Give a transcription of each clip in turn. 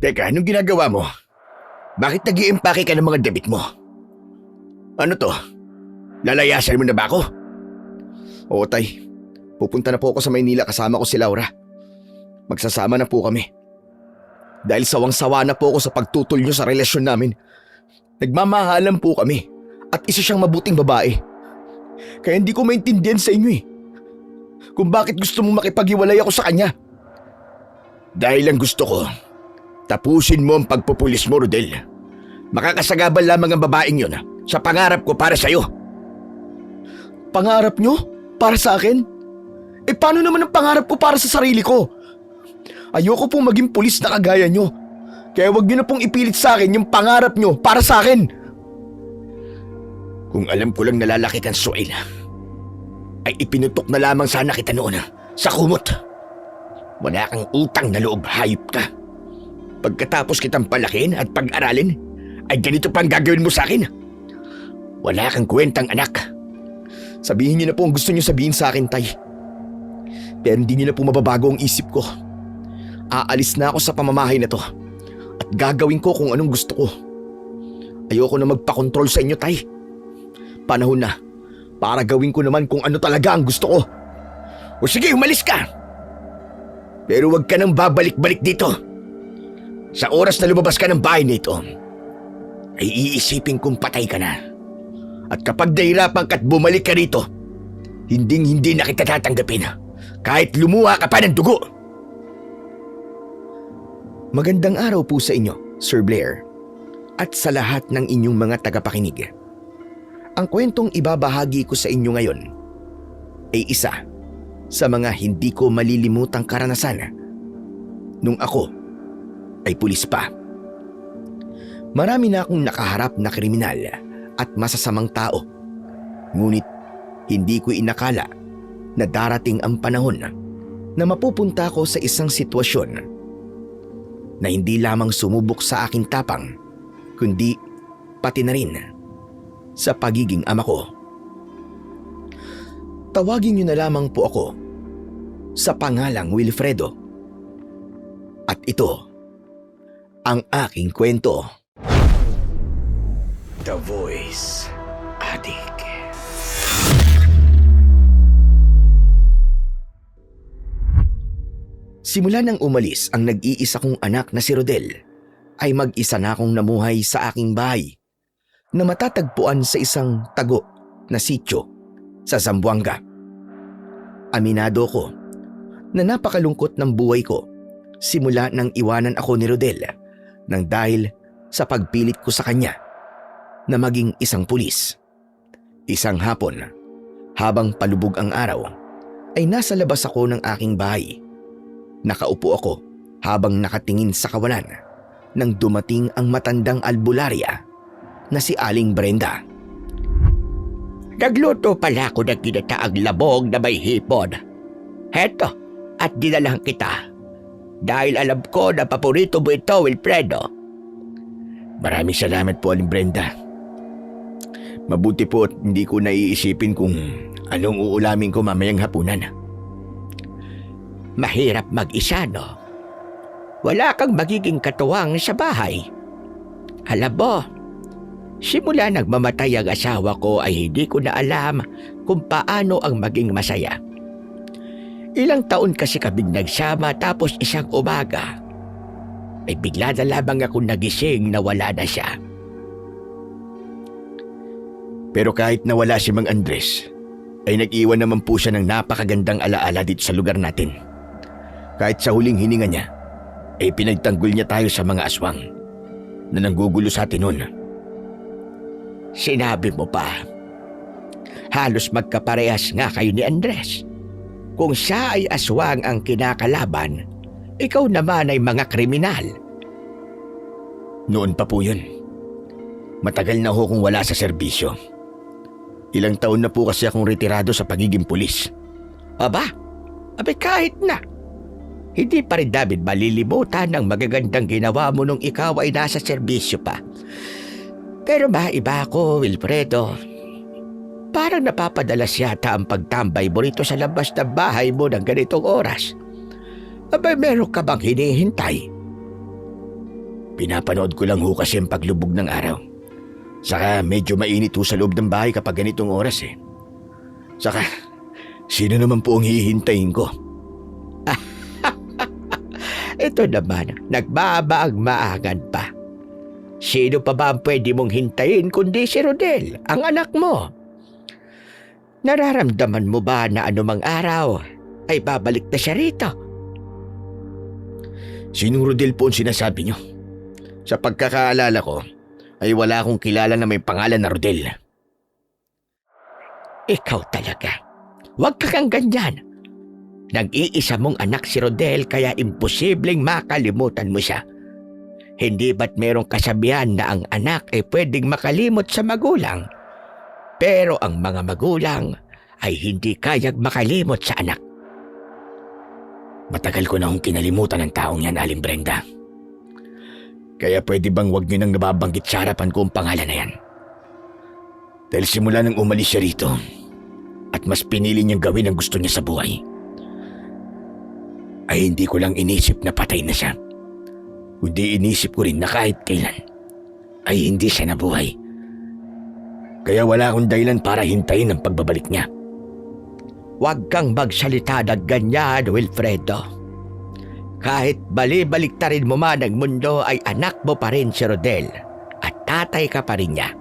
Teka, anong ginagawa mo? Bakit nag-iimpake ka ng mga debit mo? Ano to? Lalayasan mo na ba ako? Oo, Tay. Pupunta na po ako sa Maynila kasama ko si Laura. Magsasama na po kami. Dahil sawang-sawa na po ako sa pagtutol niyo sa relasyon namin. Nagmamahalan po kami at isa siyang mabuting babae. Kaya hindi ko maintindihan sa inyo kung bakit gusto mong makipaghiwalay ako sa kanya. Dahil ang gusto ko, tapusin mo ang pagpupulis mo, Rodel. Makakasagabal lamang ang babaeng yun sa pangarap ko para sa'yo. Pangarap nyo? Para sa akin? Paano naman ang pangarap ko para sa sarili ko? Ayoko pong maging pulis na kagaya nyo. Kaya wag nyo na pong ipilit sa akin yung pangarap nyo para sa akin. Kung alam ko lang nalalaki kang Suel, ay ipinutok na lamang sana kita noon sa kumot. Wala kang utang na loob, hayop ka. Pagkatapos kitang palakin at pag-aralin, ay ganito pang gagawin mo sa akin. Wala kang kwentang anak. Sabihin niyo na po ang gusto niyo sabihin sa akin, Tay. Pero hindi niyo na po mababago ang isip ko. Aalis na ako sa pamamahay na to at gagawin ko kung anong gusto ko. Ayoko na magpakontrol sa inyo, Tay. Panahon na para gawin ko naman kung ano talaga ang gusto ko. O sige, umalis ka. Pero huwag ka nang babalik-balik dito. Sa oras na lumabas ka ng bahay nito, ay iisipin kong patay ka na. At kapag nahirapan ka at bumalik ka rito, hindi na kita tatanggapin. Kahit lumuha ka pa ng dugo. Magandang araw po sa inyo, Sir Blair. At sa lahat ng inyong mga tagapakinig. Ang kwentong ibabahagi ko sa inyo ngayon ay isa sa mga hindi ko malilimutang karanasan nung ako ay pulis pa. Marami na akong nakaharap na kriminal at masasamang tao. Ngunit hindi ko inakala na darating ang panahon na mapupunta ko sa isang sitwasyon na hindi lamang sumubok sa aking tapang, kundi pati na rin sa pagiging ama ko. Tawagin niyo na lamang po ako sa pangalang Wilfredo. At ito ang aking kwento. The Voice Addict. Simula nang umalis ang nag-iisa kong anak na si Rodel, ay mag-isa na akong namuhay sa aking bahay na matatagpuan sa isang tago na sityo sa Zamboanga. Aminado ko na napakalungkot ng buhay ko simula nang iwanan ako ni Rodel nang dahil sa pagpilit ko sa kanya na maging isang pulis. Isang hapon, habang palubog ang araw, ay nasa labas ako ng aking bahay. Nakaupo ako habang nakatingin sa kawalan nang dumating ang matandang albularya na si Aling Brenda. Nagluto pala ako ng ginataang labong na may hipon. Heto, at dinalahan kita. Dahil alam ko na paborito mo ito, Wilfredo. Maraming salamat po, Aling Brenda. Mabuti po at hindi ko naiisipin kung anong uulamin ko mamayang hapunan. Mahirap mag-isa, no? Wala kang magiging katuwang sa bahay. Alam mo, simula nagmamatay ang asawa ko ay hindi ko na alam kung paano ang maging masaya. Ilang taon kasi kaming nagsama tapos isang umaga ay bigla na lamang ako nagising na wala na siya. Pero kahit nawala si Mang Andres, ay nag-iwan naman po siya ng napakagandang alaala dito sa lugar natin. Kahit sa huling hininga niya, ay pinagtanggol niya tayo sa mga aswang na nanggugulo sa atin noon. Sinabi mo pa, halos magkaparehas nga kayo ni Andres. Kung siya ay aswang ang kinakalaban, ikaw naman ay mga kriminal. Noon pa po yun. Matagal na ho kung wala sa serbisyo. Ilang taon na po kasi akong retirado sa pagiging pulis. Aba, kahit na. Hindi pa rin David malilimutan ng magagandang ginawa mo nung ikaw ay nasa serbisyo pa. Pero maiba ako, Wilfredo. Parang napapadalas yata ang pagtambay mo rito sa labas ng bahay mo ng ganitong oras. Meron ka bang hinihintay? Pinapanood ko lang ho kasi ang paglubog ng araw. Saka medyo mainit ho sa loob ng bahay kapag ganitong oras eh. Saka, sino naman po ang hihintayin ko? Ito naman, nagbabaag-maagan pa. Sino pa ba ang pwede mong hintayin kundi si Rodel, ang anak mo? Nararamdaman mo ba na anumang araw ay babalik na siya rito? Sinong Rodel po ang sinasabi niyo? Sa pagkakaalala ko, ay wala akong kilala na may pangalan na Rodel. Ikaw talaga. Huwag ka kang ganyan. Nag-iisa mong anak si Rodel kaya imposibleng makalimutan mo siya. Hindi ba't merong kasabihan na ang anak ay pwedeng makalimot sa magulang? Pero ang mga magulang ay hindi kayang makalimot sa anak. Matagal ko na akong kinalimutan ng taong yan, Aling Brenda. Kaya pwede bang wag niyo nang nababanggit sa harapan ko ang pangalan na yan? Dahil simula nang umalis siya rito at mas pinili niyang gawin ang gusto niya sa buhay, ay hindi ko lang inisip na patay na siya. Kundi inisip ko rin na kahit kailan ay hindi siya nabuhay. Kaya wala akong dahilan para hintayin ang pagbabalik niya. Huwag kang magsalita ng ganyan, Wilfredo. Kahit bali-baliktarin mo man ang mundo ay anak mo pa rin si Rodel at tatay ka pa rin niya.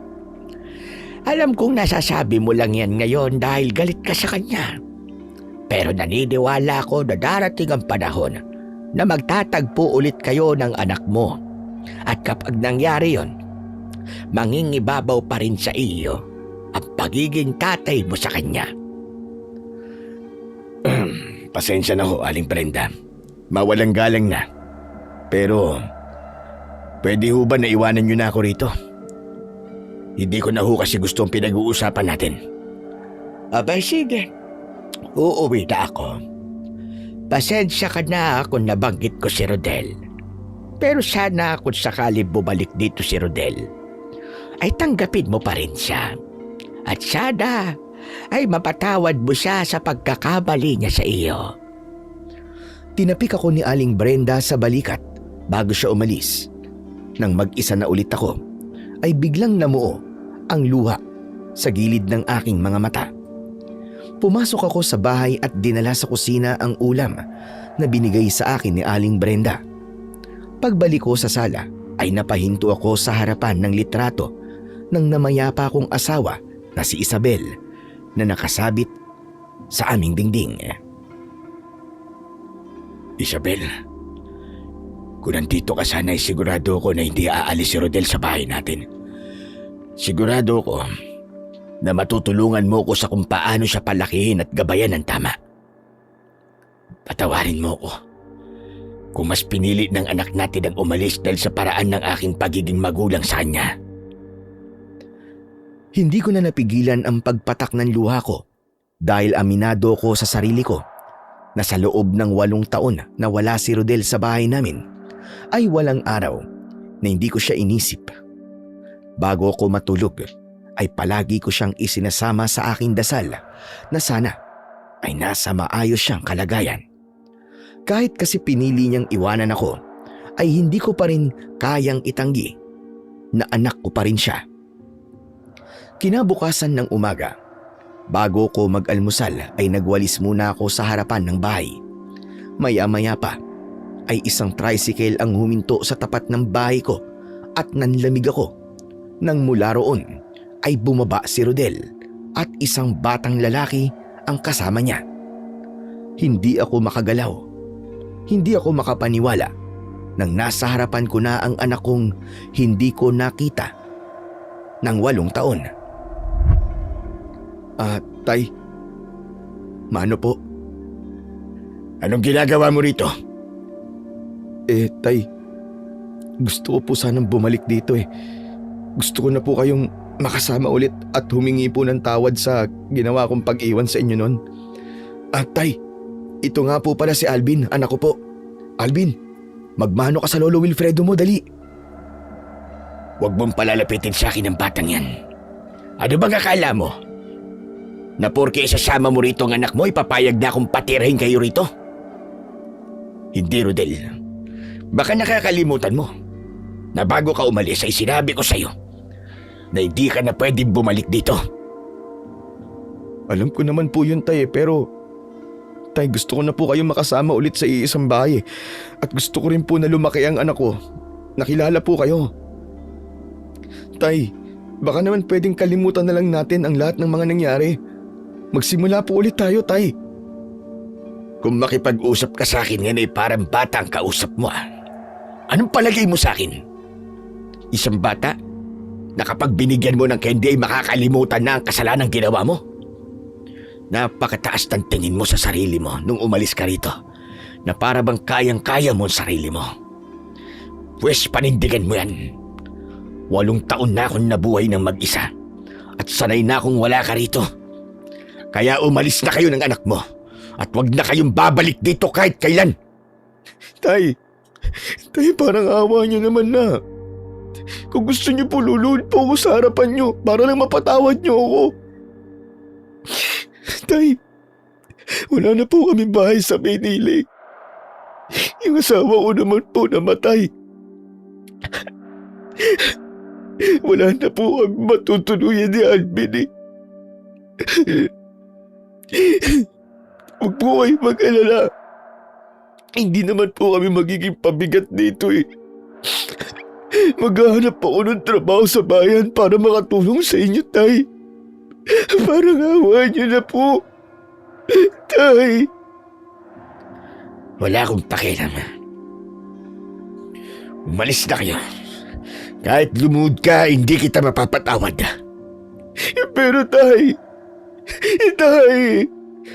Alam kong nasasabi mo lang yan ngayon dahil galit ka sa kanya. Pero naniniwala ako na darating ang panahon na magtatagpo ulit kayo ng anak mo. At kapag nangyari yon, mangingibabaw pa rin sa iyo ang pagiging tatay mo sa kanya. Pasensya na ho, Aling Brenda. Mawalang galang na. Pero, pwede ho ba na iwanan niyo na ako rito? Hindi ko na ho kasi gusto ang pinag-uusapan natin. Abay sige, uuwi na ako. Pasensya ka na kung nabanggit ko si Rodel. Pero sana kung sakali bumalik dito si Rodel, ay tanggapin mo pa rin siya. At sana ay mapatawad mo siya sa pagkakamali niya sa iyo. Tinapik ako ni Aling Brenda sa balikat bago siya umalis. Nang mag-isa na ulit ako, ay biglang namuo ang luha sa gilid ng aking mga mata. Pumasok ako sa bahay at dinala sa kusina ang ulam na binigay sa akin ni Aling Brenda. Pagbalik ko sa sala ay napahinto ako sa harapan ng litrato ng namayapa kong asawa na si Isabel na nakasabit sa aming dingding. Isabel, kung nandito ka sana ay sigurado ko na hindi aalis si Rodel sa bahay natin. Sigurado ko na matutulungan mo ko sa kung paano siya palakihin at gabayan ng tama. Patawarin mo ko kung mas pinili ng anak natin ang umalis dahil sa paraan ng aking pagiging magulang sa kanya. Hindi ko na napigilan ang pagpatak ng luha ko dahil aminado ko sa sarili ko na sa loob ng 8 taon na wala si Rodel sa bahay namin ay walang araw na hindi ko siya inisip. Bago ako matulog ay palagi ko siyang isinasama sa aking dasal na sana ay nasa maayos siyang kalagayan. Kahit kasi pinili niyang iwanan ako ay hindi ko pa rin kayang itanggi na anak ko pa rin siya. Kinabukasan ng umaga, bago ko mag-almusal ay nagwalis muna ako sa harapan ng bahay. Maya-maya pa ay isang tricycle ang huminto sa tapat ng bahay ko at nanlamig ako. Nang mula roon ay bumaba si Rodel at isang batang lalaki ang kasama niya. Hindi ako makagalaw. Hindi ako makapaniwala nang nasa harapan ko na ang anak kong hindi ko nakita ng 8 taon. Tay, maano po? Anong ginagawa mo rito? Tay, gusto ko po sanang bumalik dito eh. Gusto ko na po kayong makasama ulit at humingi po ng tawad sa ginawa kong pag-iwan sa inyo noon. Tay, ito nga po pala si Alvin, anak ko po. Alvin, magmano ka sa lolo Wilfredo mo, dali. Huwag mong palalapitin sa akin ang batang yan. Ano bang akala mo? Na porke isasama mo rito ang anak mo, ipapayag na akong patirahin kayo rito? Hindi, Rodel. Baka nakakalimutan mo. na bago ka umalis ay sinabi ko sa'yo na hindi ka na pwedeng bumalik dito. Alam ko naman po yun, Tay, pero Tay, gusto ko na po kayong makasama ulit sa iisang bahay at gusto ko rin po na lumaki ang anak ko. Nakilala po kayo. Tay, baka naman pwedeng kalimutan na lang natin ang lahat ng mga nangyari. Magsimula po ulit tayo, Tay. Kung makipag-usap ka sa akin ngayon ay parang bata ang kausap mo. Anong palagay mo sa akin? Isang bata na kapag binigyan mo ng candy ay makakalimutan na ang kasalanang ginawa mo? Napakataas ng tingin mo sa sarili mo nung umalis ka rito na para bang kayang-kaya mo ang sarili mo. Pwes panindigan mo yan. 8 taon na akong nabuhay ng mag-isa at sanay na akong wala ka rito. Kaya umalis na kayo ng anak mo at wag na kayong babalik dito kahit kailan. Tay, parang awa niyo naman na. Kung gusto niyo po, luluhod po ako sa harapan niyo para lang mapatawad niyo ako. Tay, wala na po kami bahay sa Maynila. Yung asawa ko naman po namatay. Wala na po kami matutuluyan ni Alvin. Huwag po kayo mag-alala. Hindi naman po kami magiging pabigat dito. Maghahanap ako ng trabaho sa bayan para makatulong sa inyo, Tay. Parang awa niyo na po, Tay. Wala akong pakialam. Umalis na kayo. Kahit lumuhod ka, hindi kita mapapatawad. Pero Tay,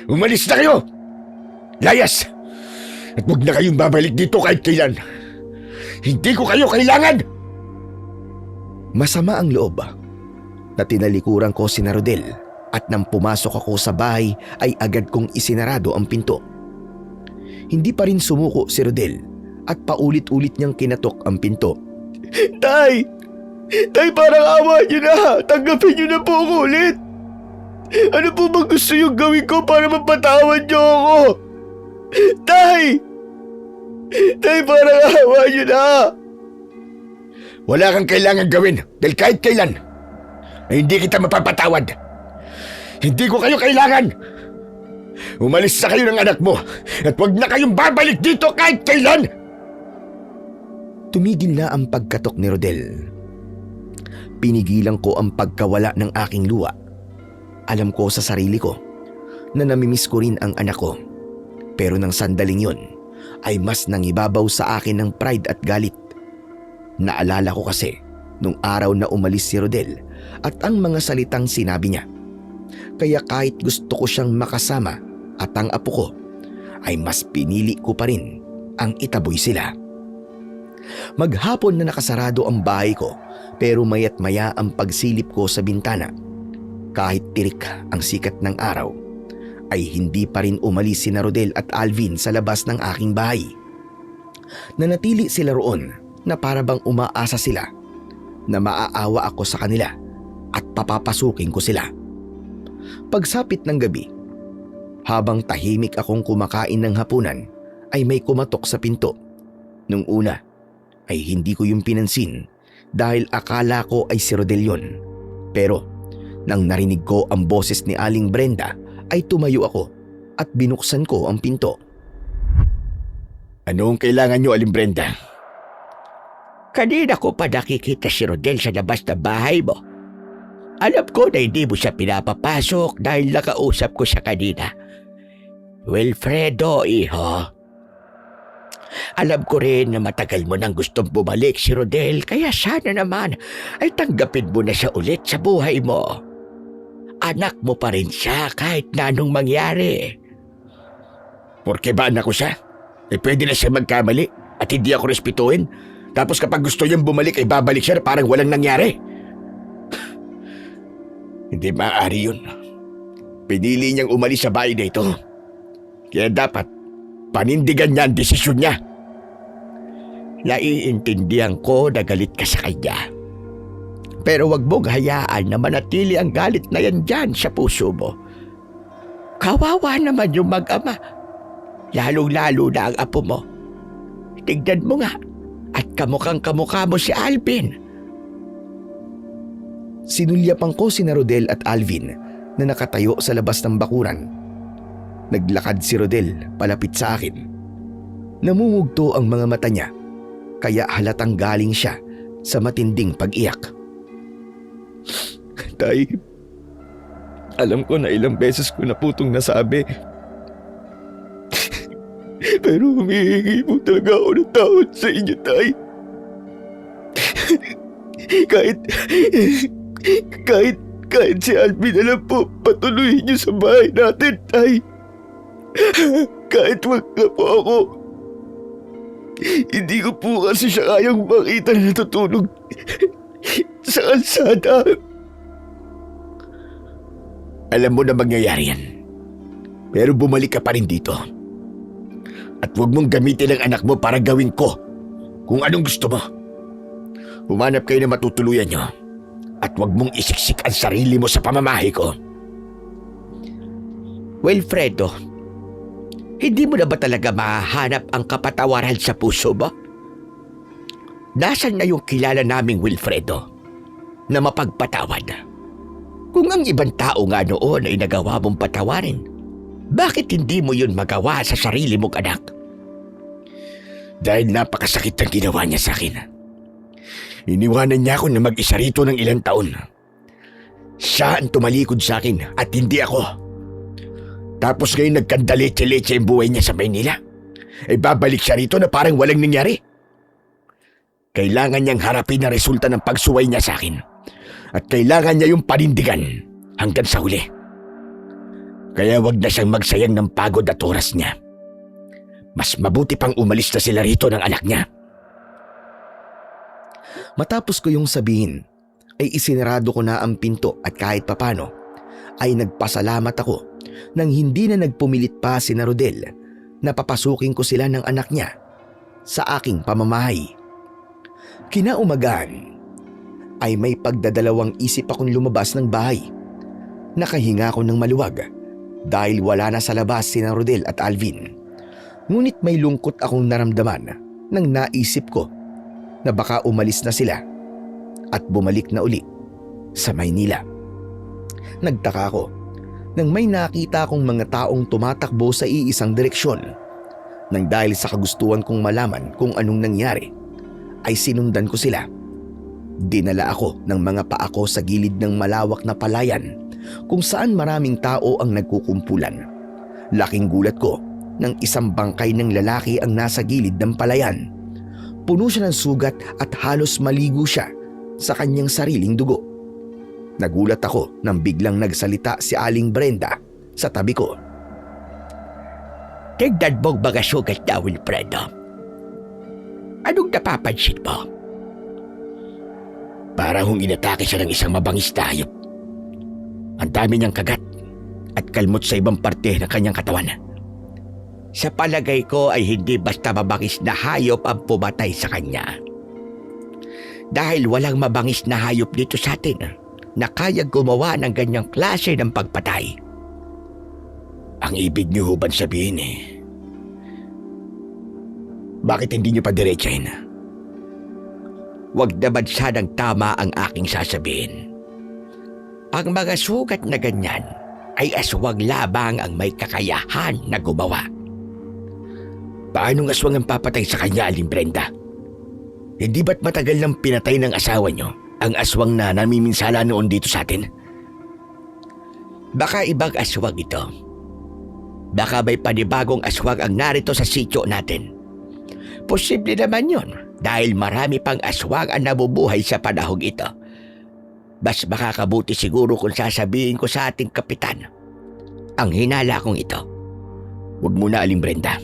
Umalis na kayo! Layas! At huwag na kayong babalik dito kahit kailan. Hindi ko kayo kailangan! Masama ang loob na tinalikuran ko si Rodel at nang pumasok ako sa bahay ay agad kong isinarado ang pinto. Hindi pa rin sumuko si Rodel at paulit-ulit niyang kinatok ang pinto. Tay! Tay, parang awa niyo na! Tanggapin niyo na po ako ulit! Ano po bang gusto niyong gawin ko para mapatawad niyo ako? Tay! Tay, parang awa niyo na! Wala kang kailangan gawin dahil kahit kailan ay hindi kita mapapatawad. Hindi ko kayo kailangan. Umalis na kayo ng anak mo at huwag na kayong babalik dito kahit kailan! Tumigil na ang pagkatok ni Rodel. Pinigilan ko ang pagkawala ng aking luha. Alam ko sa sarili ko na namimiss ko rin ang anak ko. Pero nang sandaling yon ay mas nangibabaw sa akin ng pride at galit. Naalala ko kasi nung araw na umalis si Rodel at ang mga salitang sinabi niya. Kaya kahit gusto ko siyang makasama at ang apo ko, ay mas pinili ko pa rin ang itaboy sila. Maghapon na nakasarado ang bahay ko pero mayat maya ang pagsilip ko sa bintana. Kahit tirik ang sikat ng araw, ay hindi pa rin umalis si Rodel at Alvin sa labas ng aking bahay. Nanatili sila roon na para bang umaasa sila na maaawa ako sa kanila at papapasukin ko sila. Pagsapit ng gabi, habang tahimik akong kumakain ng hapunan, ay may kumatok sa pinto. Nung una ay hindi ko yung pinansin dahil akala ko ay si Rodel yun. Pero nang narinig ko ang boses ni Aling Brenda ay tumayo ako at binuksan ko ang pinto. Anong kailangan niyo, Aling Brenda? Kanina ko pa nakikita si Rodel sa labas ng bahay mo. Alam ko na hindi mo siya pinapapasok dahil nakausap ko siya kanina. Wilfredo, iho. Alam ko rin na matagal mo nang gustong bumalik si Rodel kaya sana naman ay tanggapin mo na siya ulit sa buhay mo. Anak mo pa rin siya kahit na anong mangyari. Porke ba anak ko siya? Pwede na siya magkamali at hindi ako respetuhin. Tapos kapag gusto niyang bumalik ay babalik siya na parang walang nangyari. Hindi maaari yun. Pinili niyang umalis sa bahay na ito. Kaya dapat panindigan niya ang desisyon niya. Naiintindihan ko na galit ka sa kanya. Pero wag mong hayaan na manatili ang galit na yan dyan sa puso mo. Kawawa naman yung mag-ama. Lalong-lalo na ang apo mo. Tignan mo nga, At kamukhang kamukha mo si Alvin. Sinulyapan ko sina Rodel at Alvin na nakatayo sa labas ng bakuran. Naglakad si Rodel palapit sa akin. Namumugto ang mga mata niya, kaya halatang galing siya sa matinding pag-iyak. Tay, alam ko na ilang beses ko na po itong nasabi. Pero humihingi po talaga ako ng tawad sa inyo, Tay. Kahit si Alvin na lang po patuloy niyo sa bahay natin, Tay. Kahit wag na po ako. Hindi ko po kasi siya kayang makita na natutulog sa kalsada. Alam mo na mangyayari yan. Pero bumalik ka pa rin dito. At huwag mong gamitin ang anak mo para gawin ko kung anong gusto mo. Humanap kayo na matutuluyan nyo. At huwag mong isiksik ang sarili mo sa pamamahay ko. Wilfredo, hindi mo na ba talaga mahahanap ang kapatawaran sa puso mo? Nasaan na yung kilala naming Wilfredo na mapagpatawad? Kung ang ibang tao nga noon ay nagawa mong patawarin, bakit hindi mo yun magawa sa sarili mong anak? Dahil napakasakit ang ginawa niya sa akin. Iniwanan niya ako na mag-isa rito ng ilang taon. Siya ang tumalikod sa akin at hindi ako. Tapos ngayon nagkandaletse-letse ang buhay niya sa Maynila. Ay babalik siya rito na parang walang nangyari. Kailangan niyang harapin ang resulta ng pagsuway niya sa akin. At kailangan niya yung panindigan hanggang sa huli. Kaya wag na siyang magsayang ng pagod at oras niya. Mas mabuti pang umalis na sila rito ng anak niya. Matapos ko yung sabihin, ay isinarado ko na ang pinto at kahit papano ay nagpasalamat ako nang hindi na nagpumilit pa si Rodel na papasukin ko sila ng anak niya sa aking pamamahay. Kinaumagahan ay may pagdadalawang isip akong lumabas ng bahay. Nakahinga ako ng maluwag dahil wala na sa labas si Rodel at Alvin. Ngunit may lungkot akong naramdaman nang naisip ko na baka umalis na sila at bumalik na uli sa Maynila. Nagtaka ako nang may nakita akong mga taong tumatakbo sa iisang direksyon. Nang dahil sa kagustuhan kong malaman kung anong nangyari, ay sinundan ko sila. Dinala ako ng mga paa ko sa gilid ng malawak na palayan kung saan maraming tao ang nagkukumpulan. Laking gulat ko nang isang bangkay ng lalaki ang nasa gilid ng palayan. Puno siya ng sugat at halos maligo siya sa kanyang sariling dugo. Nagulat ako nang biglang nagsalita si Aling Brenda sa tabi ko. Tignan mong mga sugat na, Wilfredo. Anong napapansin mo? Para hong inatake siya ng isang mabangis na hayop. Ang dami niyang kagat at kalmot sa ibang parte ng kanyang katawan. Sa palagay ko ay hindi basta mabangis na hayop ang pumatay sa kanya. Dahil walang mabangis na hayop dito sa atin na kaya gumawa ng ganyang klase ng pagpatay. Ang ibig niyo huban sabihin bakit hindi niyo pa diretsahin? Huwag naman sanang tama ang aking sasabihin. Ang mga sugat na ganyan ay aswang labang ang may kakayahan na gumawa. Paano ng aswang ang papatay sa kanya, Aling Brenda? Hindi ba't matagal nang pinatay ng asawa niyo ang aswang na namiminsala noon dito sa atin? Baka ibang aswang ito. Baka may panibagong aswang ang narito sa sityo natin. Posible naman yon dahil marami pang aswang ang nabubuhay sa panahong ito. Mas makakabuti siguro kung sasabihin ko sa ating kapitan ang hinala kong ito. Huwag muna, Aling Brenda.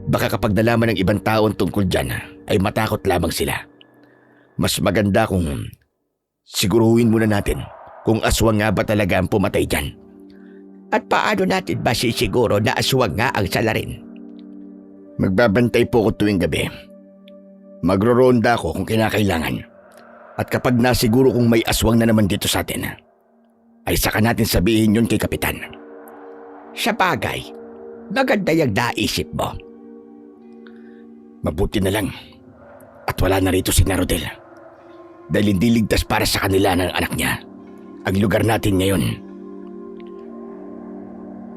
Baka kapag nalaman ng ibang taon tungkol dyan ay matakot lamang sila. Mas maganda kung siguruhin muna natin kung aswang nga ba talaga ang pumatay dyan. At paano natin ba sisiguro na aswang nga ang salarin? Magbabantay po ko tuwing gabi. Magro-ronda ako kung kinakailangan. At kapag nasiguro kung may aswang na naman dito sa atin, ay saka natin sabihin yun kay kapitan. Sa bagay, maganda yung naisip mo. Mabuti na lang wala na rito si Rodel. Dahil hindi ligtas para sa kanila ng anak niya ang lugar natin ngayon.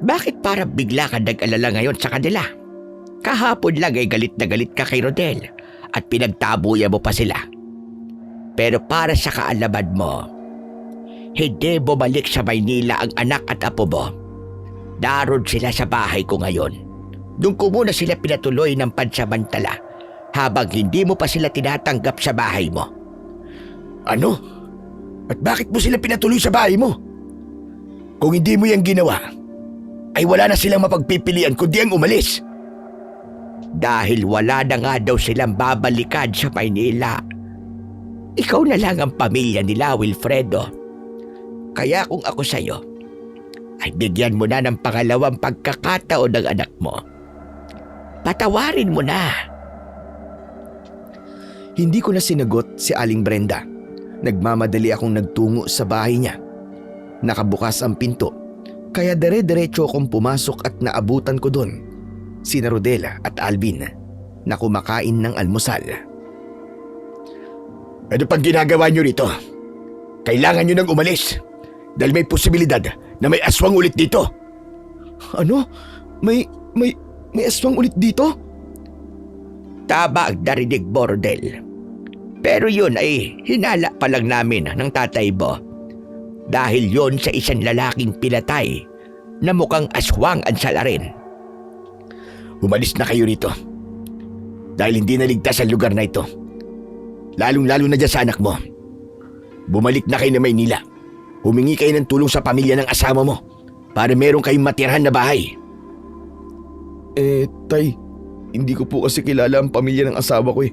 Bakit para bigla ka nag-alala ngayon sa kanila? Kahapon lang ay galit na galit ka kay Rodel at pinagtabuya mo pa sila. Pero para sa kaalaman mo, hindi bumalik sa Maynila ang anak at apo mo. Daron sila sa bahay ko ngayon. Doon ko muna sila pinatuloy ng pansamantala habang hindi mo pa sila tinatanggap sa bahay mo. Ano? At bakit mo sila pinatuloy sa bahay mo? Kung hindi mo yan ginawa, ay wala na silang mapagpipilian kundi ang umalis. Dahil wala na nga daw silang babalikan sa Maynila. Ikaw na lang ang pamilya nila, Wilfredo. Kaya kung ako sa'yo, ay bigyan mo na ng pangalawang pagkakataon ng anak mo. Patawarin mo na. Hindi ko na sinagot si Aling Brenda. Nagmamadali akong nagtungo sa bahay niya. Nakabukas ang pinto, kaya dire-diretso akong pumasok at naabutan ko doon sina Rodela at Alvin na kumakain ng almusal. Ano pang ginagawa niyo rito? Kailangan niyo nang umalis dahil may posibilidad na may aswang ulit dito. Ano? May aswang ulit dito? Tama ang narinig mo, Rodel. Pero yun ay hinala pa lang namin ng tatay mo. Dahil yun sa isang lalaking pinatay na mukhang aswang ang salarin. Umalis na kayo rito. Dahil hindi naligtas ang lugar na ito. Lalong-lalo na dyan sa anak mo. Bumalik na kayo na Maynila. Humingi kayo ng tulong sa pamilya ng asawa mo para meron kayong matirhan na bahay. Tay, hindi ko po kasi kilala ang pamilya ng asawa ko eh.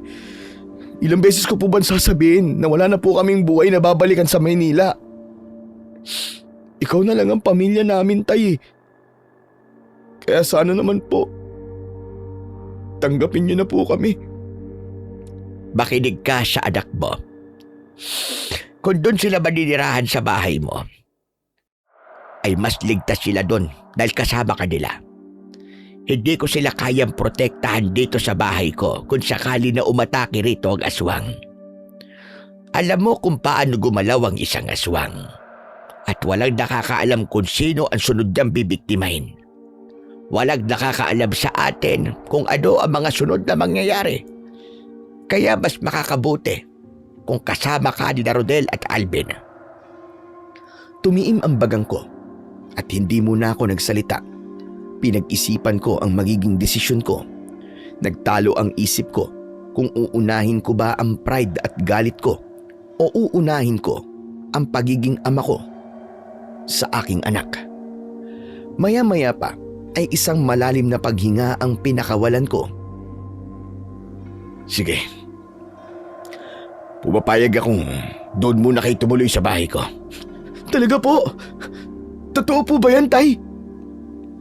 Ilang beses ko po ba sasabihin na wala na po kaming buhay na babalikan sa Maynila? Ikaw na lang ang pamilya namin, Tay. Kaya sana naman po, tanggapin niyo na po kami. Makinig ka sa anak mo. Kung doon sila maninirahan sa bahay mo, ay mas ligtas sila doon dahil kasama ka nila. Hindi ko sila kayang protektahan dito sa bahay ko kung sakali na umatake rito ang aswang. Alam mo kung paano gumalaw ang isang aswang. At walang nakakaalam kung sino ang sunod niyang bibiktimahin. Walang nakakaalam sa atin kung ano ang mga sunod na mangyayari. Kaya mas makakabuti kung kasama ka ni Rodel at Alvin. Tumiim ang bagang ko at hindi muna ako nagsalita. Pinag-isipan ko ang magiging desisyon ko. Nagtalo ang isip ko kung uunahin ko ba ang pride at galit ko o uunahin ko ang pagiging ama ko sa aking anak. Maya-maya pa ay isang malalim na paghinga ang pinakawalan ko. Sige. Pumapayag akong doon muna kayo tumuloy sa bahay ko. Talaga po? Totoo po ba yan, Tay?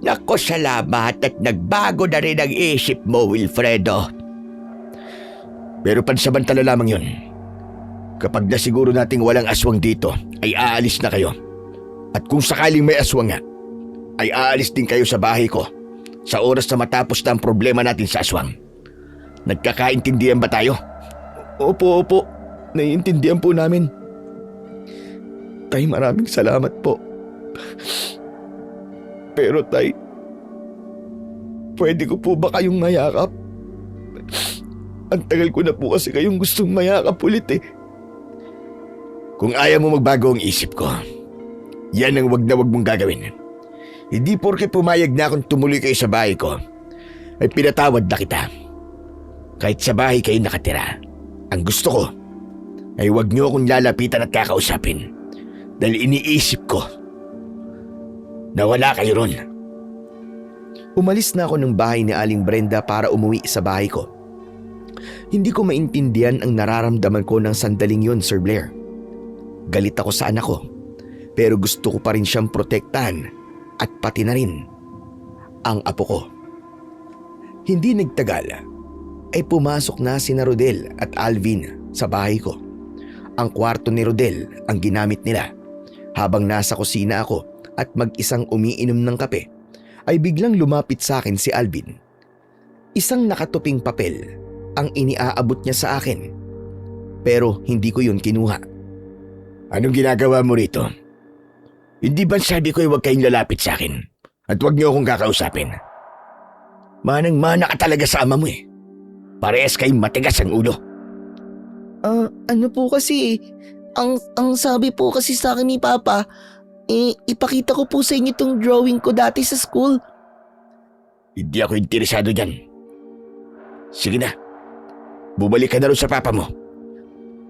Nako, salamat at nagbago na rin ang isip mo, Wilfredo. Pero pansamantala lamang yun. Kapag nasiguro nating walang aswang dito, ay aalis na kayo. At kung sakaling may aswang nga, ay aalis din kayo sa bahay ko sa oras na matapos na ang problema natin sa aswang. Nagkakaintindihan ba tayo? Opo. Naiintindihan po namin. Tay, maraming salamat po. Pero Tay, pwede ko po ba kayong mayakap? Ang tagal ko na po kasi kayong gustong mayakap ulit eh. Kung ayaw mo magbago ang isip ko, yan ang wag na wag mong gagawin. Hindi porke pumayag na akong tumuloy kayo sa bahay ko, ay pinatawad na kita. Kahit sa bahay kayo nakatira, ang gusto ko ay wag niyo akong lalapitan at kakausapin dahil iniisip ko na wala kayo ron. Umalis na ako ng bahay ni Aling Brenda para umuwi sa bahay ko. Hindi ko maintindihan ang nararamdaman ko ng sandaling yon, Sir Blair. Galit ako sa anak ko, pero gusto ko pa rin siyang protektahan at pati na rin ang apo ko. Hindi nagtagal ay pumasok na sina Rodel at Alvin sa bahay ko. Ang kwarto ni Rodel ang ginamit nila. Habang nasa kusina ako at mag-isang umiinom ng kape, ay biglang lumapit sa akin si Alvin. Isang nakatuping papel ang iniaabot niya sa akin pero hindi ko yun kinuha. Anong ginagawa mo rito? Hindi ba sabi ko huwag kayong lalapit sa akin at huwag niyo akong kakausapin? Manang-mana ka talaga sa ama mo eh. Parehas kayong matigas ang ulo. Ano po kasi ang sabi po kasi sa akin ni Papa, ipakita ko po sa inyo itong drawing ko dati sa school. Hindi ako interesado dyan. Sige na, bumalik ka na rin sa papa mo.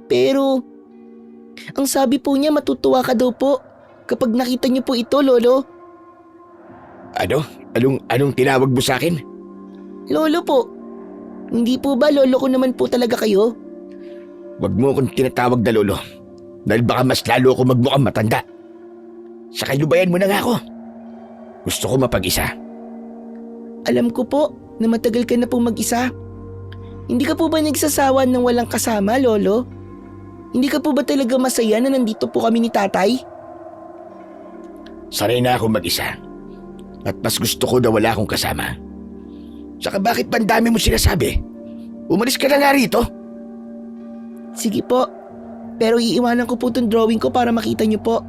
Pero, ang sabi po niya matutuwa ka daw po kapag nakita niyo po ito, Lolo. Ano? Anong tinawag mo sa akin? Lolo po, hindi po ba lolo ko naman po talaga kayo? Huwag mo akong tinatawag na lolo dahil baka mas lalo ako magmukhang matanda. Saka lubayan mo na nga ako. Gusto ko mapag-isa. Alam ko po na matagal ka na pong mag-isa. Hindi ka po ba nagsasawa ng walang kasama, Lolo? Hindi ka po ba talaga masaya na nandito po kami ni Tatay? Sanay na akong mag-isa. At mas gusto ko na wala akong kasama. Saka bakit ba ang dami mo sinasabi? Umalis ka na nga rito. Sige po, pero iiwanan ko po itong drawing ko para makita niyo po.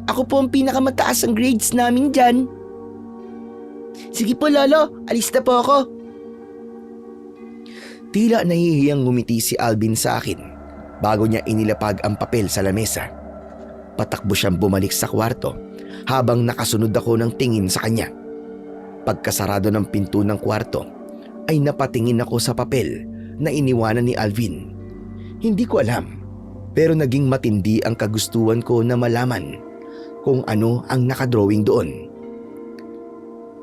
Ako po ang pinakamataas ang grades namin dyan. Sige po, Lolo, alis na po ako. Tila nahihiyang ngumiti si Alvin sa akin bago niya inilapag ang papel sa lamesa. Patakbo siyang bumalik sa kwarto habang nakasunod ako ng tingin sa kanya. Pagkasarado ng pinto ng kwarto ay napatingin ako sa papel na iniwanan ni Alvin. Hindi ko alam, pero naging matindi ang kagustuhan ko na malaman kung ano ang nakadrawing doon.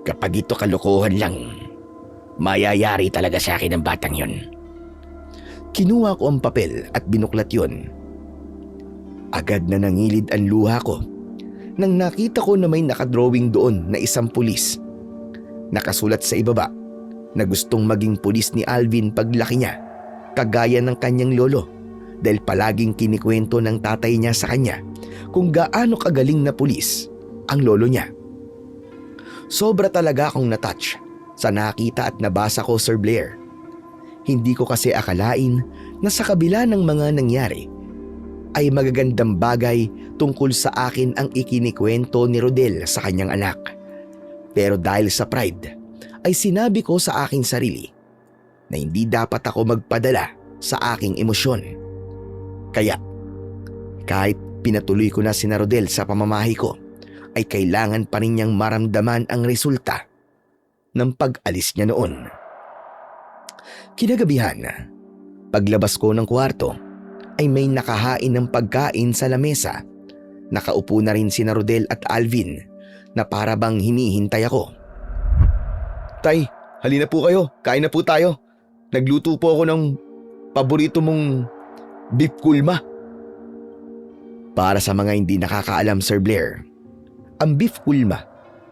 Kapag ito kalokohan lang, mayayari talaga sa akin ang batang yon. Kinuha ko ang papel at binuklat yon. Agad na nangilid ang luha ko nang nakita ko na may nakadrawing doon na isang pulis. Nakasulat sa ibaba na gustong maging pulis ni Alvin paglaki niya, kagaya ng kanyang lolo, dahil palaging kinikwento ng tatay niya sa kanya kung gaano kagaling na pulis ang lolo niya. Sobra talaga akong natouch sa nakita at nabasa ko, Sir Blair. Hindi ko kasi akalain na sa kabila ng mga nangyari ay magagandang bagay tungkol sa akin ang ikinikwento ni Rodel sa kanyang anak. Pero dahil sa pride ay sinabi ko sa aking sarili na hindi dapat ako magpadala sa aking emosyon. Kaya kahit pinatuloy ko na sina Rodel sa pamamahay ko, ay kailangan pa rin niyang maramdaman ang resulta ng pag-alis niya noon. Kinagabihan, paglabas ko ng kwarto ay may nakahain ng pagkain sa lamesa. Nakaupo na rin sina Rodel at Alvin na para bang hinihintay ako. Tay, halina po kayo. Kain na po tayo. Nagluto po ako ng paborito mong beef kulma. Para sa mga hindi nakakaalam, Sir Blair, ang beef kulma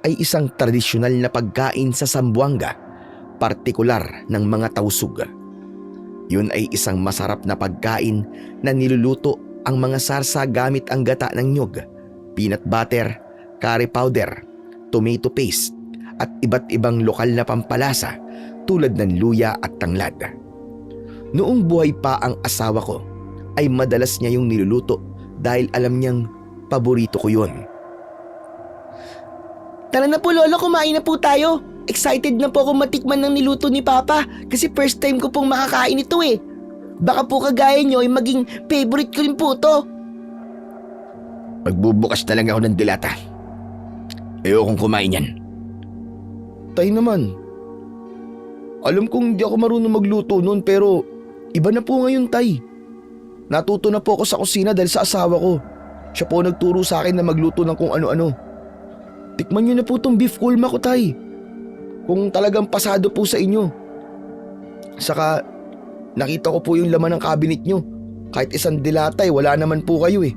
ay isang tradisyonal na pagkain sa Zamboanga, partikular ng mga Tausug. Yun ay isang masarap na pagkain na niluluto ang mga sarsa gamit ang gata ng nyug, peanut butter, curry powder, tomato paste at iba't ibang lokal na pampalasa tulad ng luya at tanglad. Noong buhay pa ang asawa ko ay madalas niya yung niluluto dahil alam niyang paborito ko yun. Tara na po, Lolo, kumain na po tayo. Excited na po ako matikman ng niluto ni Papa kasi first time ko pong makakain ito eh. Baka po kagaya nyo ay maging favorite ko rin po to. Magbubukas na lang ako ng dilata. Ayokong kumain yan. Tay naman. Alam kong di ako marunong magluto noon pero iba na po ngayon, tay. Natuto na po ako sa kusina dahil sa asawa ko. Siya po nagturo sa akin na magluto ng kung ano-ano. Tikman niyo na po tong beef kulma ko, tay. Kung talagang pasado po sa inyo. Saka nakita ko po yung laman ng cabinet niyo. Kahit isang dilatay, wala naman po kayo eh.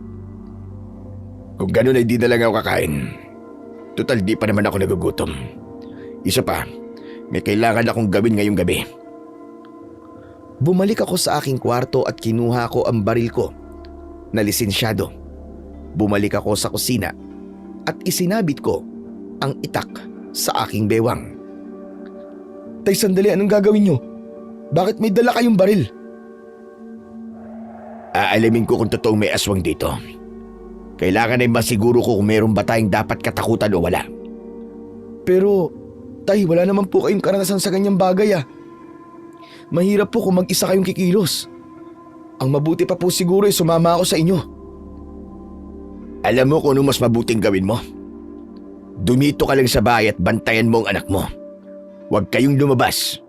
Kung ganun ay di na lang ako kakain. Total di pa naman ako nagugutom. Isa pa, may kailangan akong gawin ngayong gabi. Bumalik ako sa aking kwarto at kinuha ko ang baril ko na lisensyado. Bumalik ako sa kusina at isinabit ko ang itak sa aking bewang. Tay, sandali, anong gagawin niyo? Bakit may dala kayong baril? Aalamin ko kung totoong may aswang dito. Kailangan ay masiguro ko kung meron ba tayong dapat katakutan o wala. Pero, Tay, wala naman po kayong karanasan sa ganyang bagay ah. Mahirap po kung mag-isa kayong kikilos. Ang mabuti pa po siguro ay sumama ako sa inyo. Alam mo kung ano mas mabuting gawin mo? Dumito ka lang sa bahay at bantayan mo ang anak mo. Huwag kayong lumabas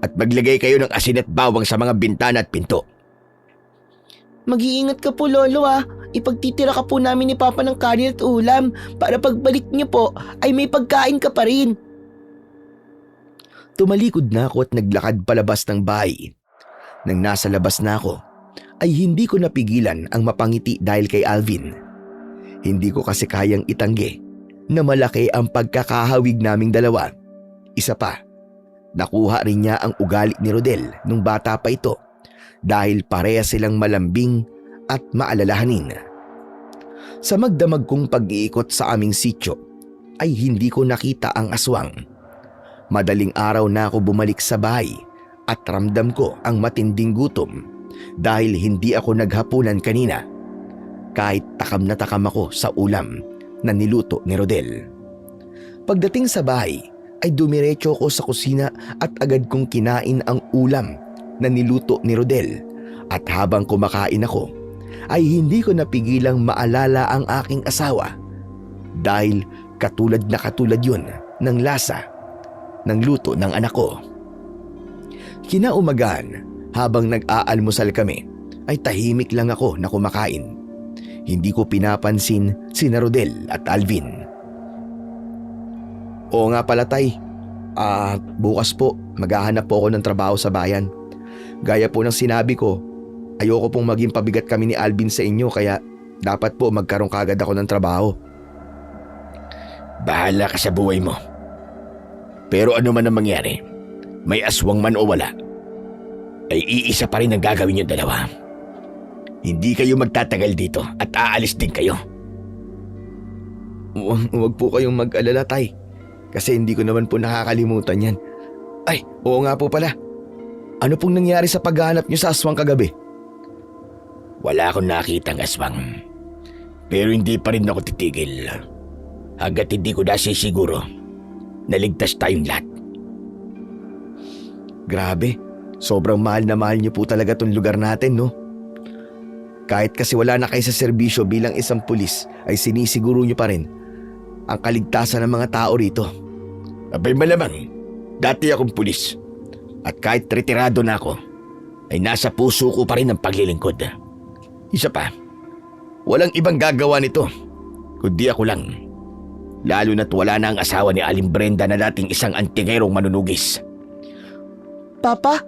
at maglagay kayo ng asin at bawang sa mga bintana at pinto. Mag-iingat ka po, Lolo ah. Ipagtitira ka po namin ni Papa ng kanin at ulam para pagbalik niyo po ay may pagkain ka pa rin. Tumalikod na ako at naglakad palabas ng bahay. Nang nasa labas na ako, ay hindi ko napigilan ang mapangiti dahil kay Alvin. Hindi ko kasi kayang itanggi na malaki ang pagkakahawig naming dalawa. Isa pa, nakuha rin niya ang ugali ni Rodel nung bata pa ito dahil pareha silang malambing at maalalahanin. Sa magdamag kong pag-iikot sa aming sityo ay hindi ko nakita ang aswang. Madaling araw na ako bumalik sa bahay at ramdam ko ang matinding gutom dahil hindi ako naghapunan kanina. Kahit takam na takam ako sa ulam na niluto ni Rodel. Pagdating sa bahay ay dumiretso ko sa kusina at agad kong kinain ang ulam na niluto ni Rodel at habang kumakain ako ay hindi ko napigilang maalala ang aking asawa dahil katulad na katulad yun ng lasa ng luto ng anak ko. Kinaumagahan habang nag-aalmusal kami ay tahimik lang ako na kumakain. Hindi ko pinapansin sina Rodel at Alvin. Oo nga pala tay, bukas po maghahanap po ako ng trabaho sa bayan. Gaya po ng sinabi ko, ayoko pong maging pabigat kami ni Alvin sa inyo kaya dapat po magkaroon kagad ako ng trabaho. Bahala ka sa buhay mo. Pero ano man ang mangyari, may aswang man o wala, ay iisa pa rin ang gagawin yung dalawa. Hindi kayo magtatagal dito at aalis din kayo. Huwag po kayong mag-alala, Tay. Kasi hindi ko naman po nakakalimutan yan. Ay, oo nga po pala. Ano pong nangyari sa paghahanap niyo sa aswang kagabi? Wala akong nakitang aswang. Pero hindi pa rin ako titigil. Hanggat hindi ko nasisiguro na ligtas tayong lahat. Grabe, sobrang mahal na mahal niyo po talaga tong lugar natin, no? Kahit kasi wala na kayo sa serbisyo bilang isang pulis ay sinisiguro niyo pa rin ang kaligtasan ng mga tao rito. Abay malamang, dati akong pulis. At kahit retirado na ako, ay nasa puso ko pa rin ang paglilingkod. Isa pa, walang ibang gagawa nito, kundi ako lang. Lalo na't wala na ang asawa ni Aling Brenda na dating isang antingerong manunugis. Papa,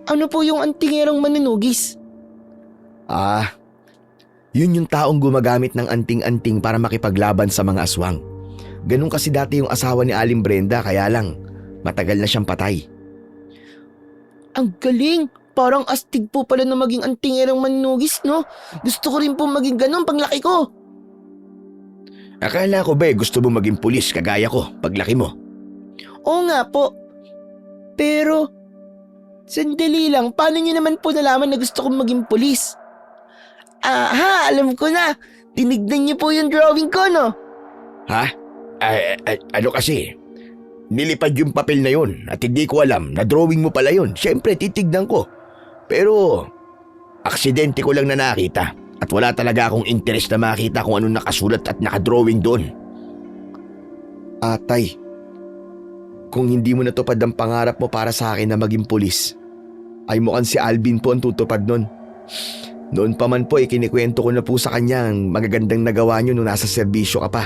ano po yung antingerong manunugis? Yun yung taong gumagamit ng anting-anting para makipaglaban sa mga aswang. Ganun kasi dati yung asawa ni Aling Brenda kaya lang matagal na siyang patay. Ang galing! Parang astig po pala na maging antingerong manunugis, no? Gusto ko rin po maging ganun paglaki ko. Akala ko ba gusto mo maging pulis kagaya ko paglaki mo? Oo nga po. Pero, sandali lang, paano niyo naman po nalaman na gusto kong maging pulis? Aha, alam ko na. Tinignan niyo po yung drawing ko, no? Ha? Ano kasi? Nilipad yung papel na yun at hindi ko alam na drawing mo pala yun. Siyempre, titignan ko. Pero, aksidente ko lang na nakita. At wala talaga akong interest na makita kung anong nakasulat at nakadrawing doon. Tay, kung hindi mo natupad ang pangarap mo para sa akin na maging pulis, ay mukhang si Alvin po ang tutupad nun. Noon pa man po kinikwento ko na po sa kanya ang magagandang nagawa niyo nung nasa serbisyo ka pa.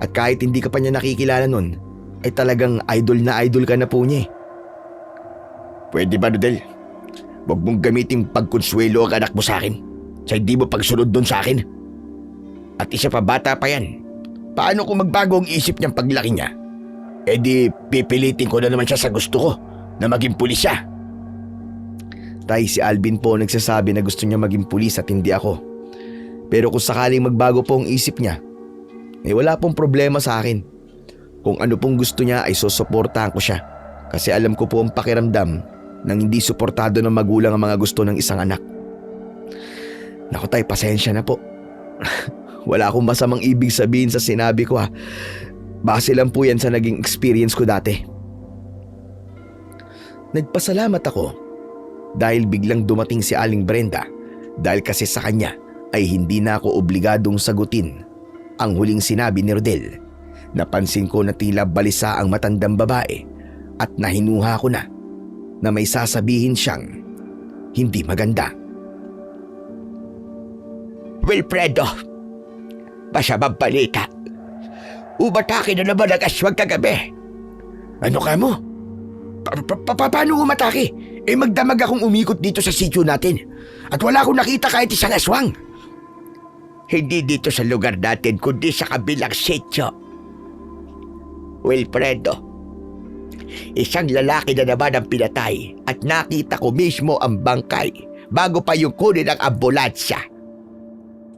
At kahit hindi ka pa niya nakikilala nun, ay talagang idol na idol ka na po niya. Pwede ba, Rodel? Huwag mong gamitin pagkonsuelo ang anak mo sa akin. Sa hindi mo pagsunod doon sa akin. At isa pa, bata pa yan. Paano kung magbago ang isip niyang paglaki niya? Eh di pipilitin ko na naman siya sa gusto ko na maging pulis siya. Tay, si Alvin po nagsasabi na gusto niya maging pulis at hindi ako. Pero kung sakaling magbago po ang isip niya, wala pong problema sa akin. Kung ano pong gusto niya ay susuportahan ko siya. Kasi alam ko po ang pakiramdam nang hindi suportado ng magulang ang mga gusto ng isang anak. Naku tay, pasensya na po. Wala akong masamang ibig sabihin sa sinabi ko ha. Base lang po yan sa naging experience ko dati. Nagpasalamat ako dahil biglang dumating si Aling Brenda dahil kasi sa kanya ay hindi na ako obligadong sagutin ang huling sinabi ni Rodel. Napansin ko na tila balisa ang matandang babae at nahinuha ko na may sasabihin siyang hindi maganda. Wilfredo, masamang balita. Umatake na naman ang aswang kagabi. Ano ka mo? Paano umatake? Magdamag akong umikot dito sa sityo natin at wala akong nakita kahit isang aswang. Hindi dito sa lugar natin kundi sa kabilang sityo. Wilfredo, isang lalaki na naman ang pinatay at nakita ko mismo ang bangkay bago pa yung kunin ang ambulansya.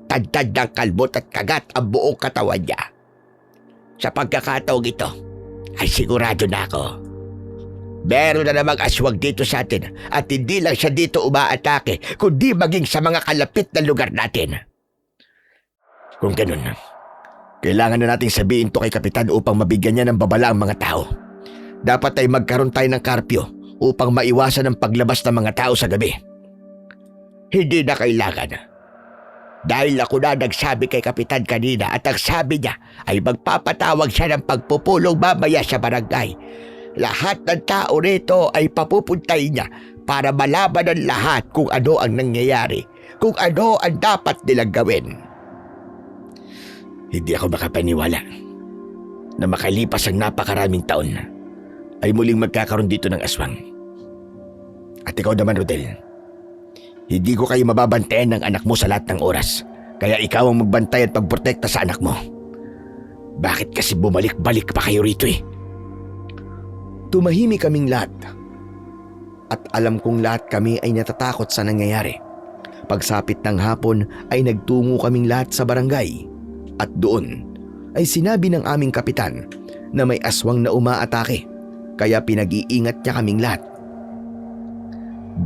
Tadtad ng kalbot at kagat ang buong katawan niya. Sa pagkakataong ito, ay sigurado na ako. Meron na namang aswang dito sa atin at hindi lang siya dito umaatake kundi maging sa mga kalapit na lugar natin. Kung ganun, kailangan na nating sabihin to kay Kapitan upang mabigyan niya ng babala ang mga tao. Dapat ay magkaroon tayo ng karpyo upang maiwasan ang paglabas ng mga tao sa gabi. Hindi na kailangan. Dahil ako na nagsabi kay Kapitan kanina at ang sabi niya ay magpapatawag siya ng pagpupulong mamaya sa barangay. Lahat ng tao rito ay papupuntay niya para malaman ng lahat kung ano ang nangyayari, kung ano ang dapat nilang gawin. Hindi ako makapaniwala na makalipas ang napakaraming taon ay muling magkakaroon dito ng aswang. At ikaw naman, Rodel, hindi ko kayo mababantayan ng anak mo sa lahat ng oras, kaya ikaw ang magbantay at pagprotekta sa anak mo. Bakit kasi bumalik-balik pa kayo rito eh? Tumahimik kaming lahat at alam kong lahat kami ay natatakot sa nangyayari. Pagsapit ng hapon ay nagtungo kaming lahat sa barangay at doon ay sinabi ng aming kapitan na may aswang na umaatake kaya pinag-iingat niya kaming lahat.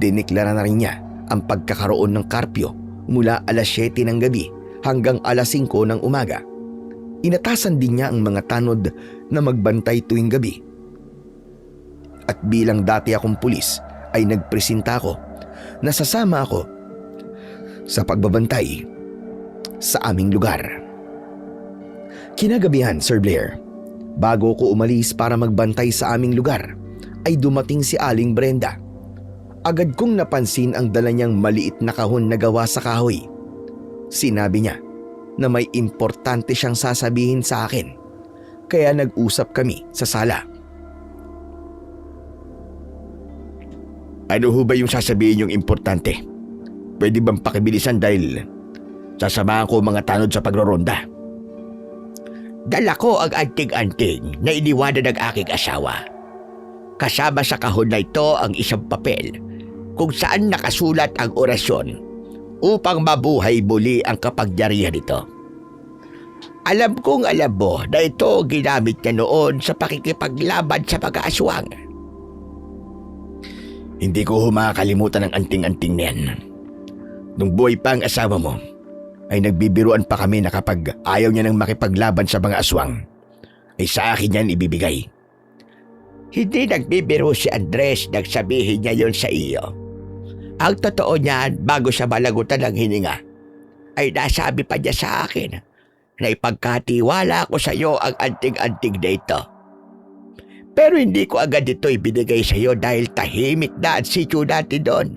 Diniklara na rin niya ang pagkakaroon ng karpyo mula alas 7 ng gabi hanggang alas 5 ng umaga. Inatasan din niya ang mga tanod na magbantay tuwing gabi. At bilang dati akong pulis ay nagpresenta ako na sasama ako sa pagbabantay sa aming lugar. Kinagabihan, Sir Blair, bago ko umalis para magbantay sa aming lugar, ay dumating si Aling Brenda. Agad kong napansin ang dala niyang maliit na kahon na gawa sa kahoy. Sinabi niya na may importante siyang sasabihin sa akin, kaya nag-usap kami sa sala. Ano ho ba yung sasabihin yung importante? Pwede bang pakibilisan dahil sasamahan ko mga tanod sa pagroronda? Dala ko ang anting-anting na iniwanan ng aking asawa. Kasama sa kahon na ito ang isang papel kung saan nakasulat ang orasyon upang mabuhay muli ang kapangyarihan nito. Alam kong alam mo na ito ginamit niya noon sa pakikipaglaban sa mga aswang. Hindi ko makakalimutan ang anting-anting na yan. Nung buhay pa ang asawa mo, ay nagbibiruan pa kami na kapag ayaw niya nang makipaglaban sa mga aswang, ay sa akin yan ibibigay. Hindi nagbibiro si Andres nang sabihin niya yon sa iyo. Ang totoo niyan, bago siya malagutan ng hininga, ay nasabi pa niya sa akin na ipagkatiwala ko sa iyo ang anting-anting na ito. Pero hindi ko agad ito ibinigay sa iyo dahil tahimik na ang sityo natin doon.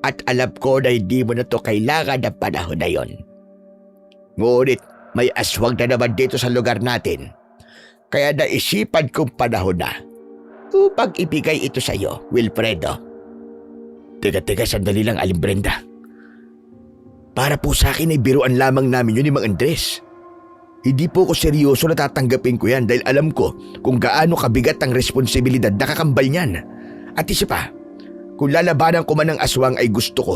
At alam ko na hindi mo na ito kailangan ng panahon na yon. Ngunit may aswang na naman dito sa lugar natin. Kaya naisipan kong panahon na upang ibigay ito sa iyo, Wilfredo. Teka, sandali lang, Aling Brenda. Para po sa akin ay biruan lamang namin yun ni Mang Andres. Hindi po ko seryoso na tatanggapin ko yan dahil alam ko kung gaano kabigat ang responsibilidad na kakambal niyan. At isa pa, kung lalabanan ko man ng aswang ay gusto ko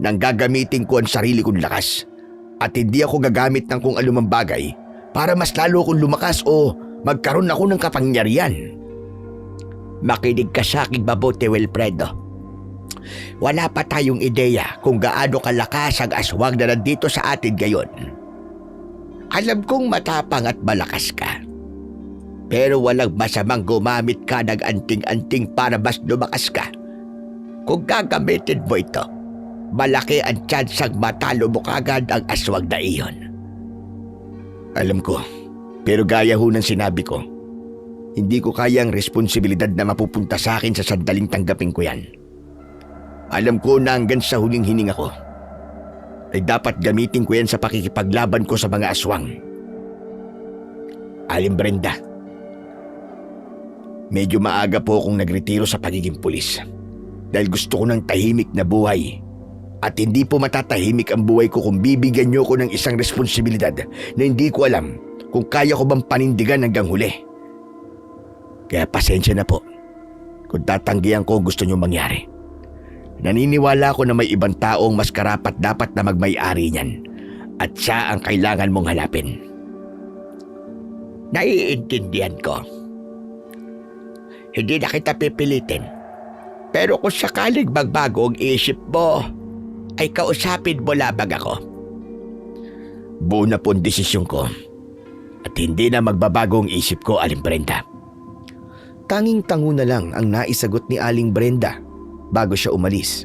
nang gagamitin ko ang sarili kong lakas. At hindi ako gagamit ng kung anumang bagay para mas lalo akong lumakas o magkaroon ako ng kapangyarihan. Makinig ka sa aking mabuti, Wilfredo. Wala pa tayong ideya kung gaano kalakas ang aswang na nandito sa atin ngayon. Alam kong matapang at malakas ka. Pero walang masamang gumamit ka ng anting-anting para mas lumakas ka. Kung gagamitin mo ito, malaki ang tsansang matalo mo kagad ang aswang na iyon. Alam ko, pero gaya ho ng sinabi ko, hindi ko kaya ang responsibilidad na mapupunta sa akin sa sandaling tanggapin ko yan. Alam ko na hanggang sa huling hininga ko, ay dapat gamitin ko yan sa pakikipaglaban ko sa mga aswang. Aling Brenda, medyo maaga po akong nagretiro sa pagiging pulis dahil gusto ko ng tahimik na buhay at hindi po matatahimik ang buhay ko kung bibigyan niyo ko ng isang responsibilidad na hindi ko alam kung kaya ko bang panindigan hanggang huli. Kaya pasensya na po kung tatanggihan ko ang gusto niyo mangyari. Naniniwala ako na may ibang taong mas karapat-dapat na magmay-ari niyan at siya ang kailangan mong hanapin. Naiintindihan ko. Hindi na kita pipilitin. Pero kung sakaling magbago ang isip mo, ay kausapin mo lamang ako. Buo na po ang desisyon ko at hindi na magbabago ang isip ko, Aling Brenda. Tanging tango na lang ang naisagot ni Aling Brenda bago siya umalis.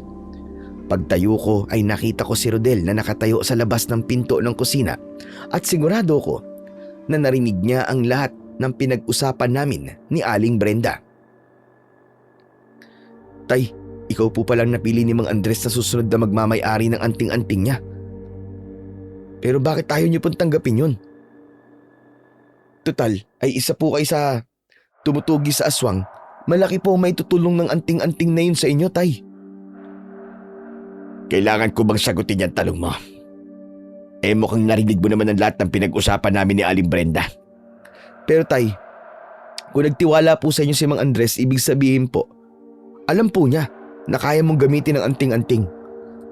Pagtayo ko ay nakita ko si Rodel na nakatayo sa labas ng pinto ng kusina at sigurado ko na narinig niya ang lahat ng pinag-usapan namin ni Aling Brenda. Tay, ikaw po palang napili ni Mang Andres na susunod na magmamay-ari ng anting-anting niya. Pero bakit tayo niyo pong tanggapin yun? Total, ay isa po kayo sa tumutugi sa aswang. Malaki po may tutulong ng anting-anting na yun sa inyo, Tay. Kailangan ko bang sagutin yung talong mo? Eh mukhang narinig mo naman ang lahat ng pinag-usapan namin ni Aling Brenda. Pero Tay, kung nagtiwala po sa inyo si Mang Andres, ibig sabihin po, alam po niya na kaya mong gamitin ang anting-anting.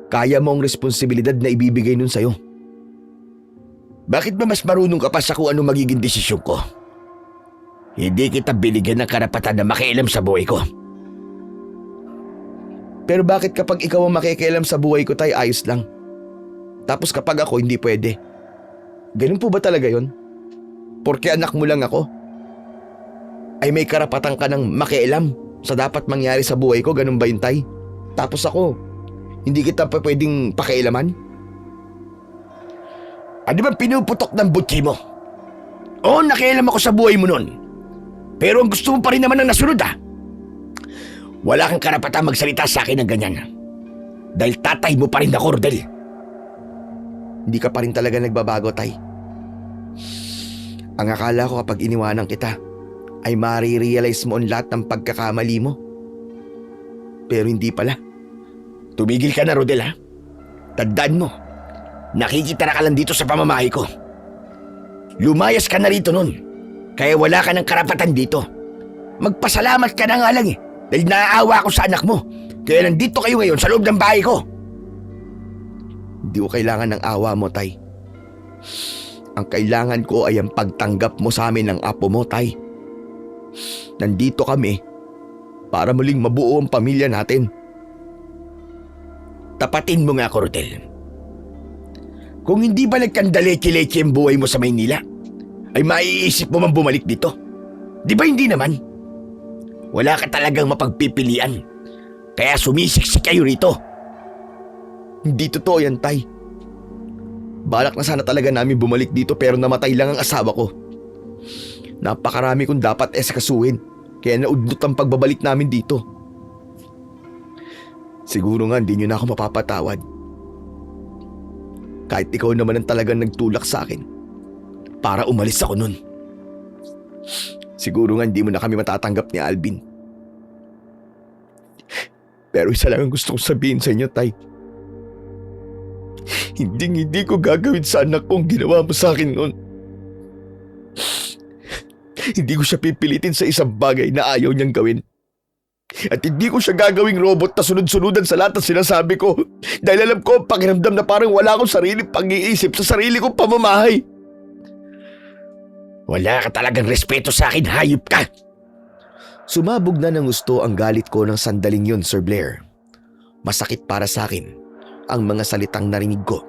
Kaya mo ang responsibilidad na ibibigay nun sa'yo. Bakit ba mas marunong ka pa sa kung ano magiging desisyon ko? Hindi kita binigyan ng karapatan na makialam sa buhay ko. Pero bakit kapag ikaw ang makikialam sa buhay ko, Tay, ayos lang? Tapos kapag ako, hindi pwede. Ganun po ba talaga yon? Porque anak mo lang ako, ay may karapatan ka ng makialam sa dapat mangyari sa buhay ko, ganun ba yun, Tay? Tapos ako, hindi kita pa pwedeng pakialaman? Ano bang pinuputok ng butsi mo? Oo, nakialam ako sa buhay mo nun. Pero ang gusto mo pa rin naman ang nasunod Wala kang karapatan magsalita sa akin ng ganyan. Dahil tatay mo pa rin ako, Rodel. Hindi ka pa rin talaga nagbabago, Tay. Ang akala ko kapag iniwanan kita, ay marirealize mo ang lahat ng pagkakamali mo. Pero hindi pala. Tumigil ka na, Rodel, ha? Tandaan mo, nakikita na ka lang dito sa pamamahay ko. Lumayas ka na rito nun. Kaya wala ka ng karapatan dito. Magpasalamat ka na nga lang dahil naaawa ako sa anak mo. Kaya nandito kayo ngayon sa loob ng bahay ko. Hindi ko kailangan ng awa mo, Tay. Ang kailangan ko ay ang pagtanggap mo sa amin ng apo mo, Tay. Nandito kami para muling mabuo ang pamilya natin. Tapatin mo nga ako, Rodel. Kung hindi ba nagkandaleki-leki ang buhay mo sa Maynila, ay maiisip mo man bumalik dito. Di ba hindi naman? Wala ka talagang mapagpipilian. Kaya sumisiksik kayo rito. Hindi totoo yan, Tay. Balak na sana talaga namin bumalik dito pero namatay lang ang asawa ko. Napakarami kong dapat eskasuhin kaya naudlot ang pagbabalik namin dito. Siguro nga hindi nyo na ako mapapatawad. Kahit ikaw naman ang talagang nagtulak sa akin para umalis ako nun. Siguro nga hindi mo na kami matatanggap ni Alvin. Pero isa lang ang gusto kong sabihin sa inyo, Tay. Hindi ko gagawin sa anak ko ang ginawa mo sa akin noon. Hindi ko siya pipilitin sa isang bagay na ayaw niyang gawin. At hindi ko siya gagawing robot na sunod-sunudan sa lahat ng sinasabi ko. Dahil alam ko ang pakiramdam na parang wala akong sariling pag-iisip sa sarili kong pamamahay. Wala ka talagang respeto sa akin, hayop ka! Sumabog na ng gusto ang galit ko ng sandaling yun, Sir Blair. Masakit para sa akin ang mga salitang narinig ko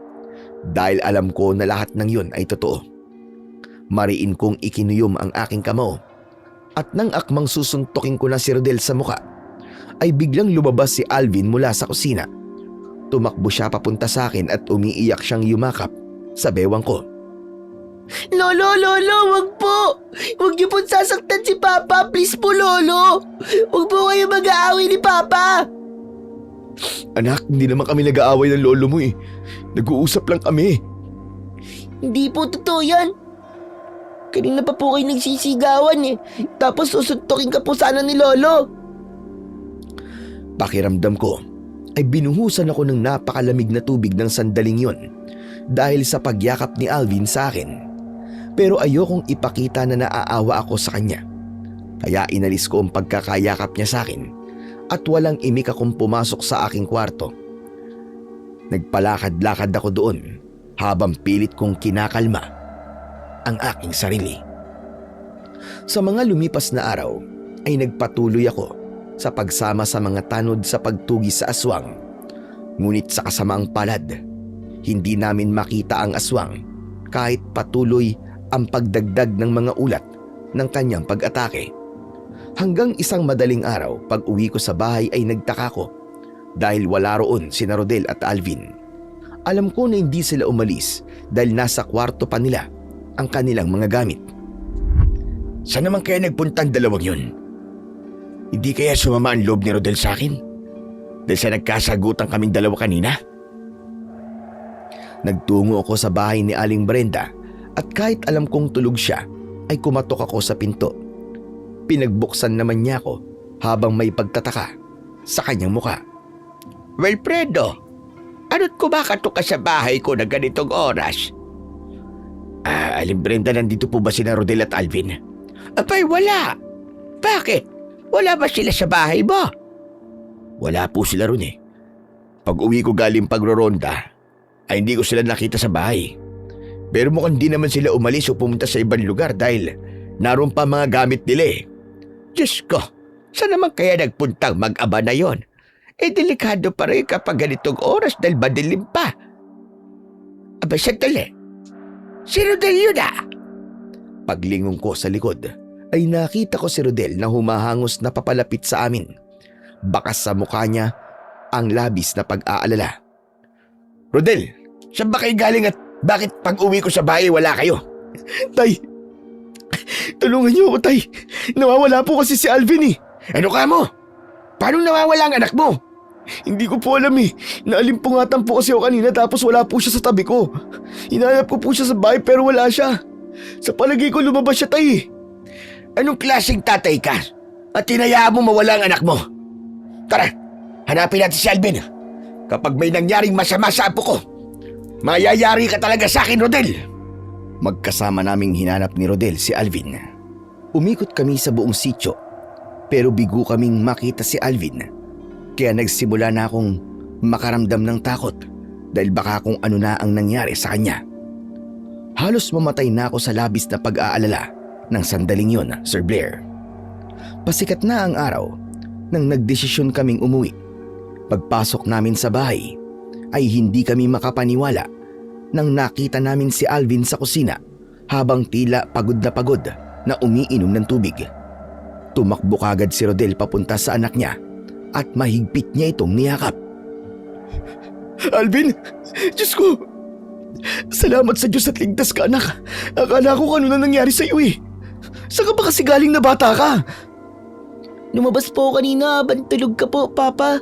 dahil alam ko na lahat ng yun ay totoo. Mariin kong ikinuyom ang aking kamao at nang akmang susuntukin ko na si Rodel sa muka ay biglang lumabas si Alvin mula sa kusina. Tumakbo siya papunta sa akin at umiiyak siyang yumakap sa bewang ko. Lolo, wag po! Wag niyo po sasaktan si Papa, please po, Lolo! Wag po kayo mag-aaway ni Papa! Anak, hindi naman kami nag-aaway ng lolo mo eh. Nag-uusap lang kami. Hindi po totoo yan. Kanina pa po kayo nagsisigawan eh. Tapos susuntukin ka po sana ni Lolo. Pakiramdam ko ay binuhusan ako ng napakalamig na tubig ng sandaling yon dahil sa pagyakap ni Alvin sa akin. Pero ayokong ipakita na naaawa ako sa kanya. Kaya inalis ko ang pagkakayakap niya sa akin at walang imik akong pumasok sa aking kwarto. Nagpalakad-lakad ako doon habang pilit kong kinakalma ang aking sarili. Sa mga lumipas na araw ay nagpatuloy ako sa pagsama sa mga tanod sa pagtugi sa aswang. Ngunit sa kasamaang palad, hindi namin makita ang aswang kahit patuloy ang pagdagdag ng mga ulat ng kanyang pag-atake. Hanggang isang madaling araw, pag uwi ko sa bahay ay nagtaka ko dahil wala roon sina Rodel at Alvin. Alam ko na hindi sila umalis dahil nasa kwarto pa nila ang kanilang mga gamit. Saan naman kaya nagpunta ang dalawang yun? Hindi kaya sumama ang loob ni Rodel sa akin? Dahil sa nagkasagutan kaming dalawa kanina? Nagtungo ako sa bahay ni Aling Brenda at kahit alam kong tulog siya ay kumatok ako sa pinto. Pinagbuksan naman niya ako habang may pagtataka sa kanyang muka. Wilfredo, ano't kumakatok ka sa bahay ko na ganitong oras? Aling Brenda, nandito po ba sina Rodel at Alvin? Abay, wala. Bakit? Wala ba sila sa bahay mo? Wala po sila ron eh. Pag uwi ko galing pagroronda, ay hindi ko sila nakita sa bahay. Pero mukhang di naman sila umalis o pumunta sa ibang lugar dahil naroon pa mga gamit nila eh. Diyos ko, saan naman kaya nagpuntang mag-aba na yon? Delikado pa rin kapag ganitong oras dahil madilim pa. Aba, sandali. Si Rodel yun ah! Paglingon ko sa likod, ay nakita ko si Rodel na humahangos na papalapit sa amin. Bakas sa mukha niya ang labis na pag-aalala. Rodel, saan ba kayo galing at bakit pag uwi ko sa bahay wala kayo? Tay, tulungan niyo ako, Tay. Nawawala po kasi si Alvin eh. Ano ka mo? Paano nawawala ang anak mo? Hindi ko po alam eh. Naalimpungatan po kasi ako kanina tapos wala po siya sa tabi ko. Hinahanap ko po siya sa bahay pero wala siya. Sa palagay ko lumabas siya, Tay. Anong klaseng tatay ka? At tinayaan mo mawala ang anak mo? Tara, hanapin natin si Alvin. Kapag may nangyaring masama sa apo ko, mayayari ka talaga sa akin, Rodel. Magkasama naming hinanap ni Rodel si Alvin. Umikot kami sa buong sityo pero bigo kaming makita si Alvin. Kaya nagsimula na akong makaramdam ng takot dahil baka kung ano na ang nangyari sa kanya. Halos mamatay na ako sa labis na pag-aalala ng sandaling yon, Sir Blair. Pasikat na ang araw nang nagdesisyon kaming umuwi. Pagpasok namin sa bahay ay hindi kami makapaniwala nang nakita namin si Alvin sa kusina habang tila pagod na umiinom ng tubig. Tumakbo kagad si Rodel papunta sa anak niya at mahigpit niya itong niyakap. Alvin, Diyos ko. Salamat sa Diyos at ligtas ka, anak. Akala ko ano na nangyari sa iyo eh. Saan ka ba kasi galing na bata ka? Lumabas po ako kanina habang tulog ka po, Papa.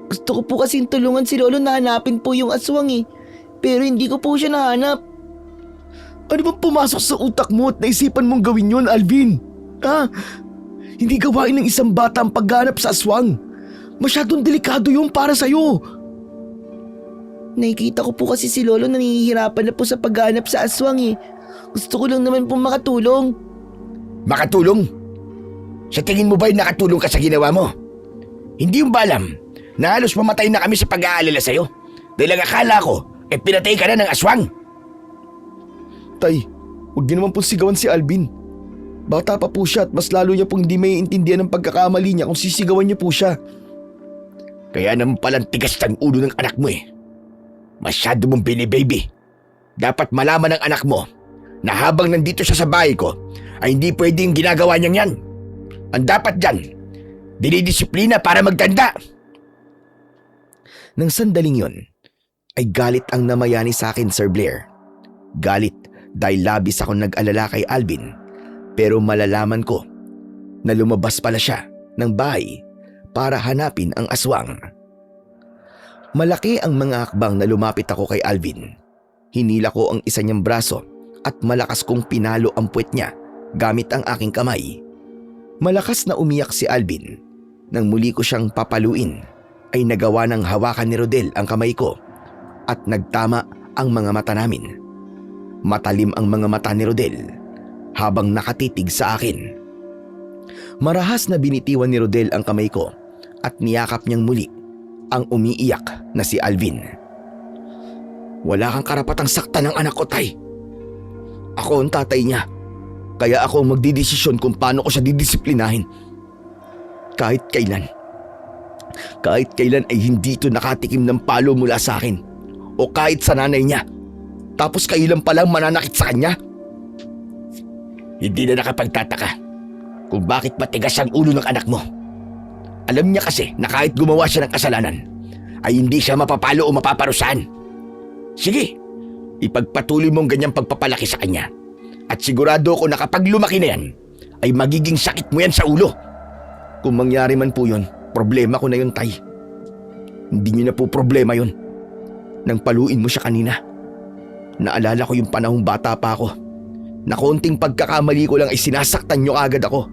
Gusto ko po kasing tulungan si Lolo na hanapin po yung aswang eh. Pero hindi ko po siya nahanap. Ano bang pumasok sa utak mo at naisipan mong gawin yun, Alvin? Ha? Hindi gawain ng isang bata ang pagganap sa aswang. Masyadong delikado yun para sa'yo. Nakikita ko po kasi si Lolo na nahihirapan na po sa paghanap sa aswang eh. Gusto ko lang naman po makatulong. Makatulong? Sa tingin mo ba'y nakatulong ka sa ginawa mo? Hindi mo ba alam na halos mamatay na kami sa pag-aalala sa'yo? Dahil ang akala ko, pinatay ka na ng aswang. Tay, huwag niyo naman pong sigawan si Alvin. Bata pa po siya at mas lalo niya pong hindi maiintindihan ang pagkakamali niya kung sisigawan niyo po siya. Kaya naman palang tigas ng ulo ng anak mo eh. Masyado mong bini-baby. Dapat malaman ng anak mo na habang nandito siya sa bahay ko ay hindi pwedeng ginagawa niyang yan. Ang dapat dyan, dinidisiplina para magtanda. Nang sandaling yon, ay galit ang namayani sa akin, Sir Blair. Galit dahil labis akong nag-alala kay Alvin, pero malalaman ko na lumabas pala siya ng bahay para hanapin ang aswang. Malaki ang mga hakbang na lumapit ako kay Alvin. Hinila ko ang isa niyang braso at malakas kong pinalo ang puwet niya gamit ang aking kamay. Malakas na umiyak si Alvin. Nang muli ko siyang papaluin, ay nagawa ng hawakan ni Rodel ang kamay ko at nagtama ang mga mata namin. Matalim ang mga mata ni Rodel habang nakatitig sa akin. Marahas na binitiwan ni Rodel ang kamay ko at niyakap niyang muli ang umiiyak na si Alvin. Wala kang karapatang saktan ng anak ko, Tay. Ako ang tatay niya, kaya ako ang magdidesisyon kung paano ko siya didisiplinahin. Kahit kailan ay hindi ito nakatikim ng palo mula sa akin o kahit sa nanay niya. Tapos kayo lang palang mananakit sa kanya? Hindi na nakapagtataka kung bakit matigas ang ulo ng anak mo. Alam niya kasi na kahit gumawa siya ng kasalanan, ay hindi siya mapapalo o mapaparusahan. Sige, ipagpatuloy mong ganyang pagpapalaki sa kanya. At sigurado ko na kapag lumaki na yan, ay magiging sakit mo yan sa ulo. Kung mangyari man po yun, problema ko na yun, Tay. Hindi niyo na po problema yun. Nang paluin mo siya kanina, naalala ko yung panahong bata pa ako, na konting pagkakamali ko lang ay sinasaktan niyo agad ako.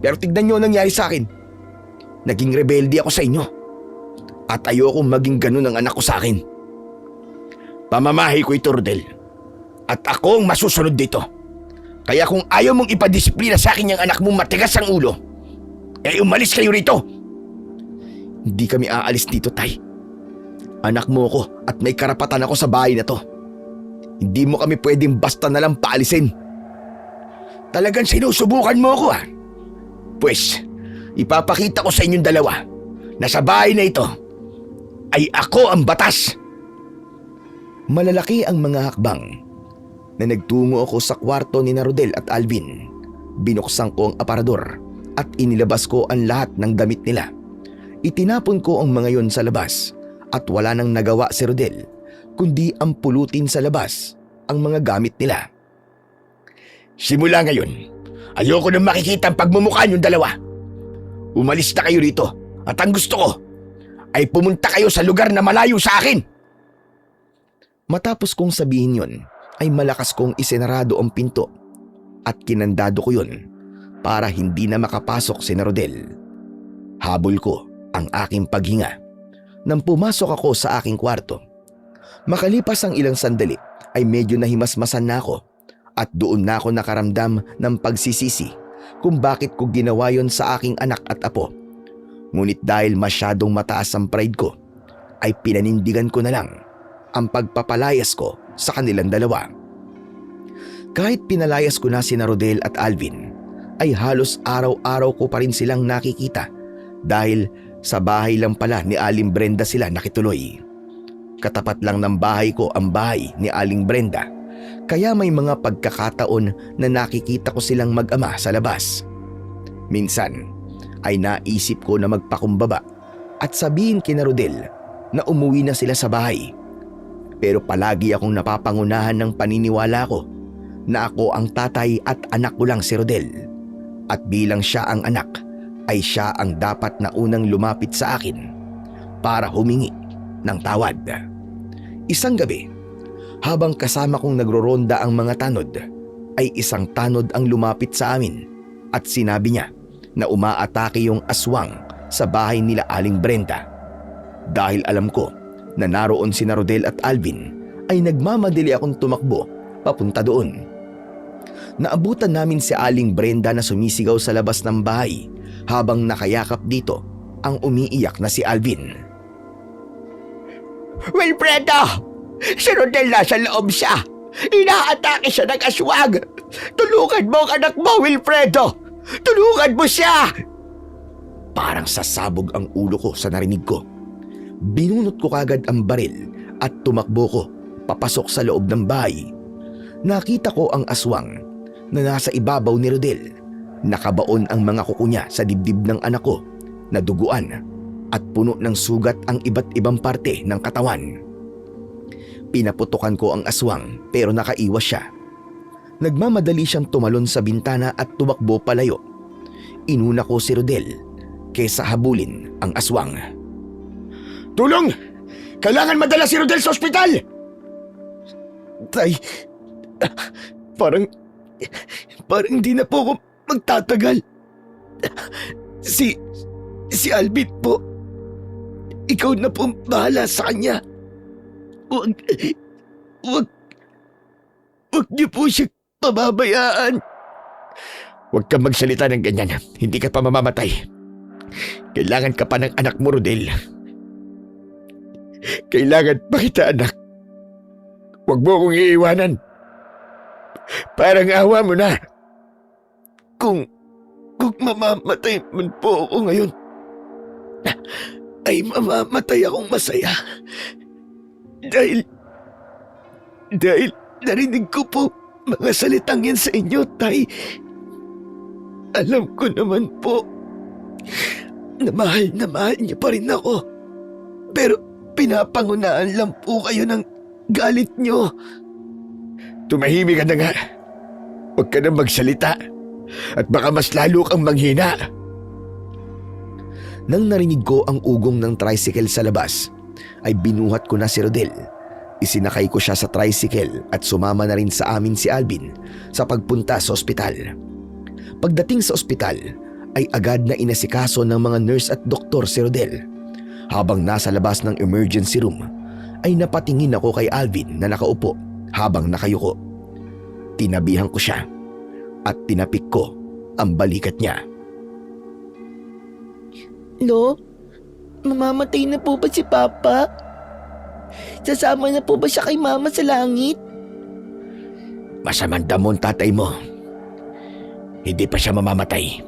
Pero tignan niyo ang nangyari sa akin. Naging rebelde ako sa inyo. At ayokong maging ganun ang anak ko sa akin. Pamamahay ko ito, Rodel. At ako ang masusunod dito. Kaya kung ayaw mong ipadisiplina sa akin yung anak mong matigas ang ulo, eh umalis kayo rito. Hindi kami aalis dito, Tay. Anak mo ko at may karapatan ako sa bahay na to. Hindi mo kami pwedeng basta na lang paalisin. Talagang sinusubukan mo ako, ha? Pues, ipapakita ko sa inyong dalawa na sa bahay na ito ay ako ang batas. Malalaki ang mga hakbang na nagtungo ako sa kwarto ni Rodel at Alvin. Binuksan ko ang aparador at inilabas ko ang lahat ng damit nila. Itinapon ko ang mga yon sa labas at wala nang nagawa si Rodel kundi ang pulutin sa labas ang mga gamit nila. Simula ngayon, ayoko nang makikita ang pagmumukha niyong dalawa. Umalis na kayo rito at ang gusto ko ay pumunta kayo sa lugar na malayo sa akin. Matapos kong sabihin yon, ay malakas kong isenarado ang pinto at kinandado ko yon para hindi na makapasok si Rodel. Habol ko ang aking paghinga nang pumasok ako sa aking kwarto. Makalipas ang ilang sandali ay medyo nahimasmasan na ako at doon na ako nakaramdam ng pagsisisi kung bakit ko ginawa yon sa aking anak at apo. Ngunit dahil masyadong mataas ang pride ko, ay pinanindigan ko na lang ang pagpapalayas ko sa kanilang dalawa. Kahit pinalayas ko na si Rodel at Alvin, ay halos araw-araw ko pa rin silang nakikita dahil sa bahay lang pala ni Aling Brenda sila nakituloy. Katapat lang ng bahay ko ang bahay ni Aling Brenda, kaya may mga pagkakataon na nakikita ko silang mag-ama sa labas. Minsan ay naisip ko na magpakumbaba at sabihin kina Rodel na umuwi na sila sa bahay. Pero palagi akong napapangunahan ng paniniwala ko na ako ang tatay at anak ko lang si Rodel. At bilang siya ang anak, ay siya ang dapat na unang lumapit sa akin para humingi ng tawad. Isang gabi, habang kasama kong nagroronda ang mga tanod, ay isang tanod ang lumapit sa amin at sinabi niya na umaatake yung aswang sa bahay nila Aling Brenda. Dahil alam ko na naroon si Rodel at Alvin, ay nagmamadali akong tumakbo papunta doon. Naabutan namin si Aling Brenda na sumisigaw sa labas ng bahay habang nakayakap dito ang umiiyak na si Alvin. Wilfredo! Si Rodel nasa loob siya! Inaatake siya ng aswang! Tulungan mo ang anak mo, Wilfredo! Tulungan mo siya! Parang sasabog ang ulo ko sa narinig ko. Binunot ko kagad ang baril at tumakbo ko papasok sa loob ng bahay. Nakita ko ang aswang na nasa ibabaw ni Rodel. Nakabaon ang mga kuko niya sa dibdib ng anak ko na duguan at puno ng sugat ang iba't ibang parte ng katawan. Pinaputukan ko ang aswang pero nakaiwas siya. Nagmamadali siyang tumalon sa bintana at tumakbo palayo. Inuna ko si Rodel kaysa habulin ang aswang. Tulong! Kailangan madala si Rodel sa ospital! Tay, parang di na po ako magtatagal. Si Alvin po, ikaw na po bahala sa kanya. Wag niyo po siya pababayaan. Huwag kang magsalita ng ganyan. Hindi ka pa mamamatay. Kailangan ka pa ng anak mo, Rodel. Kailangan pa kita, anak. Huwag mo akong iiwanan. Parang awa mo na. Kung mamamatay man po ako ngayon, ay mamamatay akong masaya. Dahil narinig ko po mga salitang yan sa inyo, Tay. Alam ko naman po na mahal niyo pa rin ako. Pero pinapangunahan lang po kayo ng galit niyo. Tumahimik ka na nga. Huwag ka na magsalita. At baka mas lalo kang manghina. Nang narinig ko ang ugong ng tricycle sa labas, ay binuhat ko na si Rodel. Isinakay ko siya sa tricycle at sumama na rin sa amin si Alvin sa pagpunta sa ospital. Pagdating sa ospital, ay agad na inasikaso ng mga nurse at doktor si Rodel. Habang nasa labas ng emergency room, ay napatingin ako kay Alvin na nakaupo habang nakayuko. Tinabihan ko siya at tinapik ko ang balikat niya. Lo, mamamatay na po ba si Papa? Sasama na po ba siya kay Mama sa langit? Masamang damon tatay mo. Hindi pa siya mamamatay.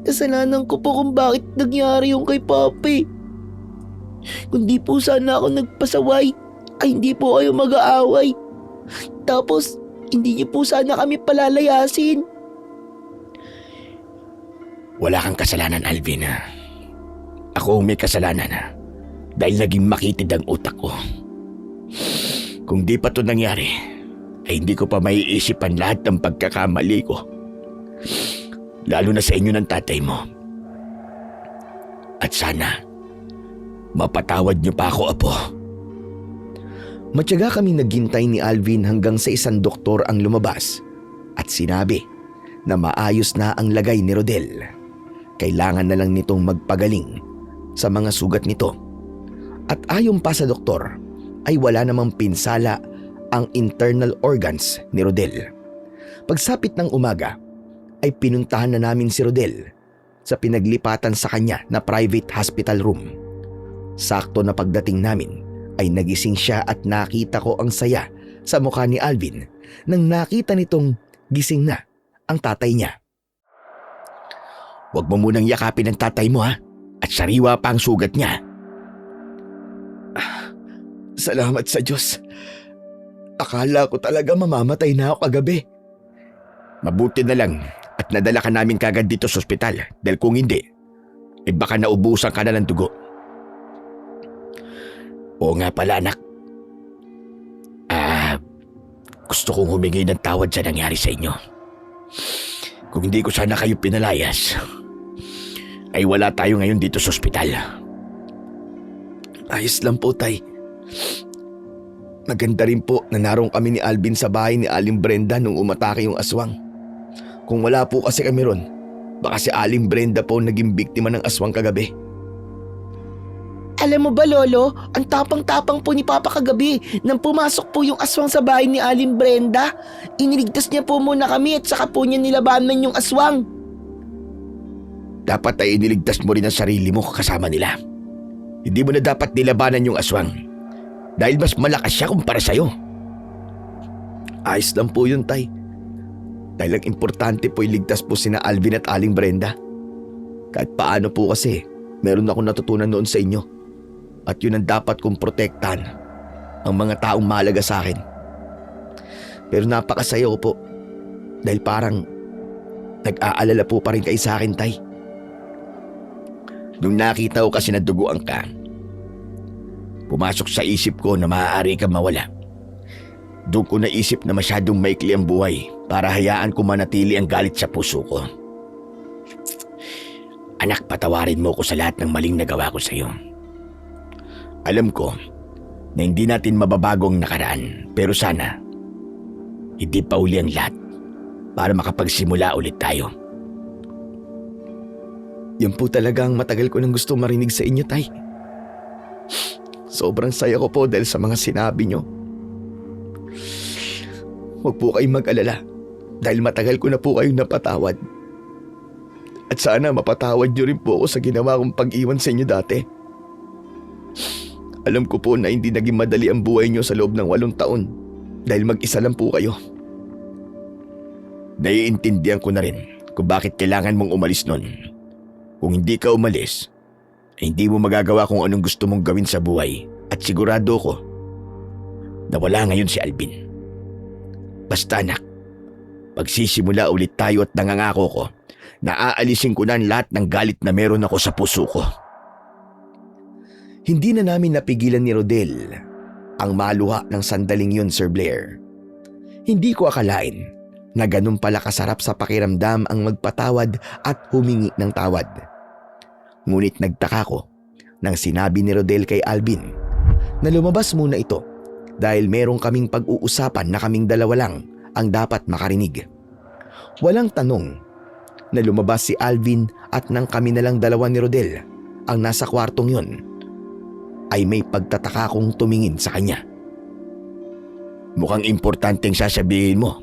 Kasalanan ko po kung bakit nangyari yung kay Papa eh. Kung di po sana ako nagpasaway, ay hindi po kayo mag-aaway. Tapos, hindi niyo po sana kami palalayasin. Wala kang kasalanan, Alvin. Ako ang may kasalanan dahil naging makitid ang utak ko. Kung di pa ito nangyari, ay hindi ko pa maiisipan lahat ng pagkakamali ko. Lalo na sa inyo ng tatay mo. At sana, mapatawad niyo pa ako, Apo. Matyaga kaming naghintay ni Alvin hanggang sa isang doktor ang lumabas at sinabi na maayos na ang lagay ni Rodel. Kailangan na lang nitong magpagaling sa mga sugat nito. At ayon pa sa doktor ay wala namang pinsala ang internal organs ni Rodel. Pagsapit ng umaga ay pinuntahan na namin si Rodel sa pinaglipatan sa kanya na private hospital room. Sakto na pagdating namin ay nagising siya at nakita ko ang saya sa mukha ni Alvin nang nakita nitong gising na ang tatay niya. Huwag mo munang yakapin ang tatay mo at sariwa pa ang sugat niya. Salamat sa Diyos. Akala ko talaga mamamatay na ako kagabi. Mabuti na lang at nadala ka namin kagad dito sa ospital dahil kung hindi, baka naubusan ka na ng dugo. Oo nga pala, anak. Gusto kong humingi ng tawad sa nangyari sa inyo. Kung hindi ko sana kayo pinalayas, ay wala tayo ngayon dito sa ospital. Ayos lang po, Tay. Maganda rin po na naroon kami ni Alvin sa bahay ni Aling Brenda nung umatake yung aswang. Kung wala po kasi kami ron, baka si Aling Brenda po naging biktima ng aswang kagabi. Alam mo ba, Lolo, ang tapang-tapang po ni Papa kagabi nang pumasok po yung aswang sa bahay ni Aling Brenda. Iniligtas niya po muna kami at saka po niya nilabanan yung aswang. Dapat ay iniligtas mo rin ang sarili mo kasama nila. Hindi mo na dapat nilabanan yung aswang dahil mas malakas siya kumpara sa'yo. Ayos lang po yun, Tay. Dahil ang importante po iligtas po sina Alvin at Aling Brenda. Kahit paano po kasi, meron akong natutunan noon sa inyo. At yun ang dapat kong protektahan, ang mga taong mahalaga sa akin. Pero napakasaya ko po dahil parang nag-aalala po pa rin kayo sa akin, Tay. Nung nakita ko kasi na duguan ka, pumasok sa isip ko na maaari kang mawala. Doon ko naisip na masyadong maikli ang buhay para hayaan ko manatili ang galit sa puso ko. Anak, patawarin mo ko sa lahat ng maling nagawa ko sa iyo. Alam ko na hindi natin mababago ang nakaraan, pero sana hindi pa uli ang lahat para makapagsimula ulit tayo. Yan po talagang matagal ko nang gusto marinig sa inyo, Tay. Sobrang saya ko po dahil sa mga sinabi nyo. Huwag po kayong mag-alala dahil matagal ko na po kayong napatawad. At sana mapatawad nyo rin po ako sa ginawa kong pag-iwan sa inyo dati. Alam ko po na hindi naging madali ang buhay nyo sa loob ng 8 taon dahil mag-isa lang po kayo. Naiintindihan ko na rin kung bakit kailangan mong umalis nun. Kung hindi ka umalis, ay hindi mo magagawa kung anong gusto mong gawin sa buhay at sigurado ko na wala ngayon si Alvin. Basta anak, pagsisimula ulit tayo at nangangako ko na aalisin ko na ang lahat ng galit na meron ako sa puso ko. Hindi na namin napigilan ni Rodel ang maluha ng sandaling yun, Sir Blair. Hindi ko akalain na ganun pala kasarap sa pakiramdam ang magpatawad at humingi ng tawad. Ngunit nagtaka ko nang sinabi ni Rodel kay Alvin na lumabas muna ito dahil merong kaming pag-uusapan na kaming dalawa lang ang dapat makarinig. Walang tanong na lumabas si Alvin at nang kami na lang dalawa ni Rodel ang nasa kwartong yun, ay may pagtataka kong tumingin sa kanya. Mukhang importanteng sasabihin mo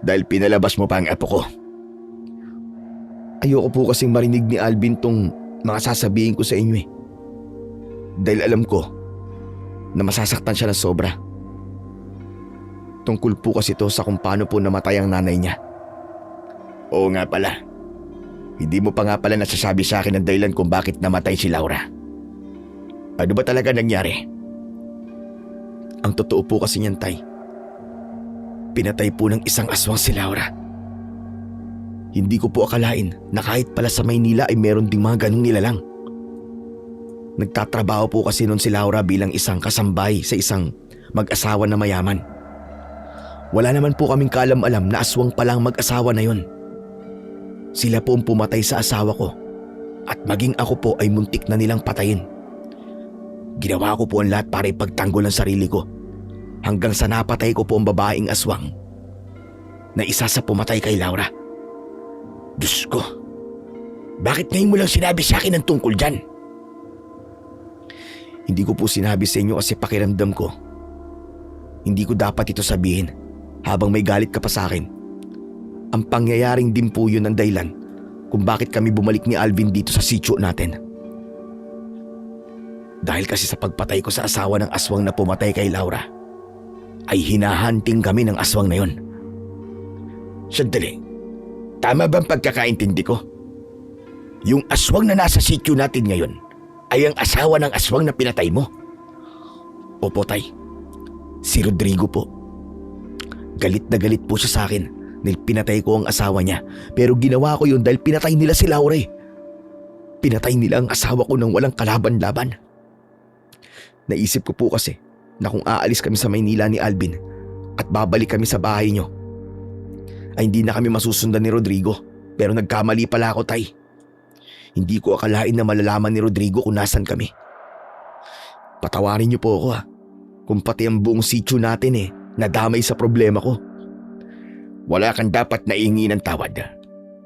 dahil pinalabas mo pa ang apo ko. Ayoko po kasing marinig ni Alvin tong mga sasabihin ko sa inyo eh. Dahil alam ko na masasaktan siya ng sobra. Tungkol po kasi ito sa kung paano po namatay ang nanay niya. Oo nga pala. Hindi mo pa nga pala nasasabi sa akin ang dahilan kung bakit namatay si Laura. Ano ba talaga nangyari? Ang totoo po kasi niyan, Tay. Pinatay po ng isang aswang si Laura. Hindi ko po akalain na kahit pala sa Maynila ay meron ding mga ganong nilalang. Nagtatrabaho po kasi noon si Laura bilang isang kasambay sa isang mag-asawa na mayaman. Wala naman po kaming kaalam-alam na aswang palang mag-asawa na yon. Sila po ang pumatay sa asawa ko at maging ako po ay muntik na nilang patayin. Ginawa ko po ang lahat para ipagtanggol ang sarili ko hanggang sa napatay ko po ang babaeng aswang na isa sa pumatay kay Laura. Diyos ko, bakit ngayon mo lang sinabi sa akin ang tungkol dyan? Hindi ko po sinabi sa inyo kasi pakiramdam ko hindi ko dapat ito sabihin habang may galit ka pa sa akin. Ang pangyayaring din po yun ang dahilan kung bakit kami bumalik ni Alvin dito sa sitio natin. Dahil kasi sa pagpatay ko sa asawa ng aswang na pumatay kay Laura, ay hinahanting kami ng aswang na yon. Sandali, tama ba ang pagkakaintindi ko? Yung aswang na nasa sitio natin ngayon ay ang asawa ng aswang na pinatay mo? Opo, Tay. Si Rodrigo po. Galit na galit po siya sa akin dahil pinatay ko ang asawa niya. Pero ginawa ko yun dahil pinatay nila si Laura eh. Pinatay nila ang asawa ko nang walang kalaban-laban. Naisip ko po kasi na kung aalis kami sa Maynila ni Alvin at babalik kami sa bahay niyo, ay hindi na kami masusundan ni Rodrigo. Pero nagkamali pala ako, Tay. Hindi ko akalain na malalaman ni Rodrigo kung nasan kami. Patawarin niyo po ako ha. Kung pati ang buong sitio natin nadamay sa problema ko. Wala kang dapat naingi ng tawad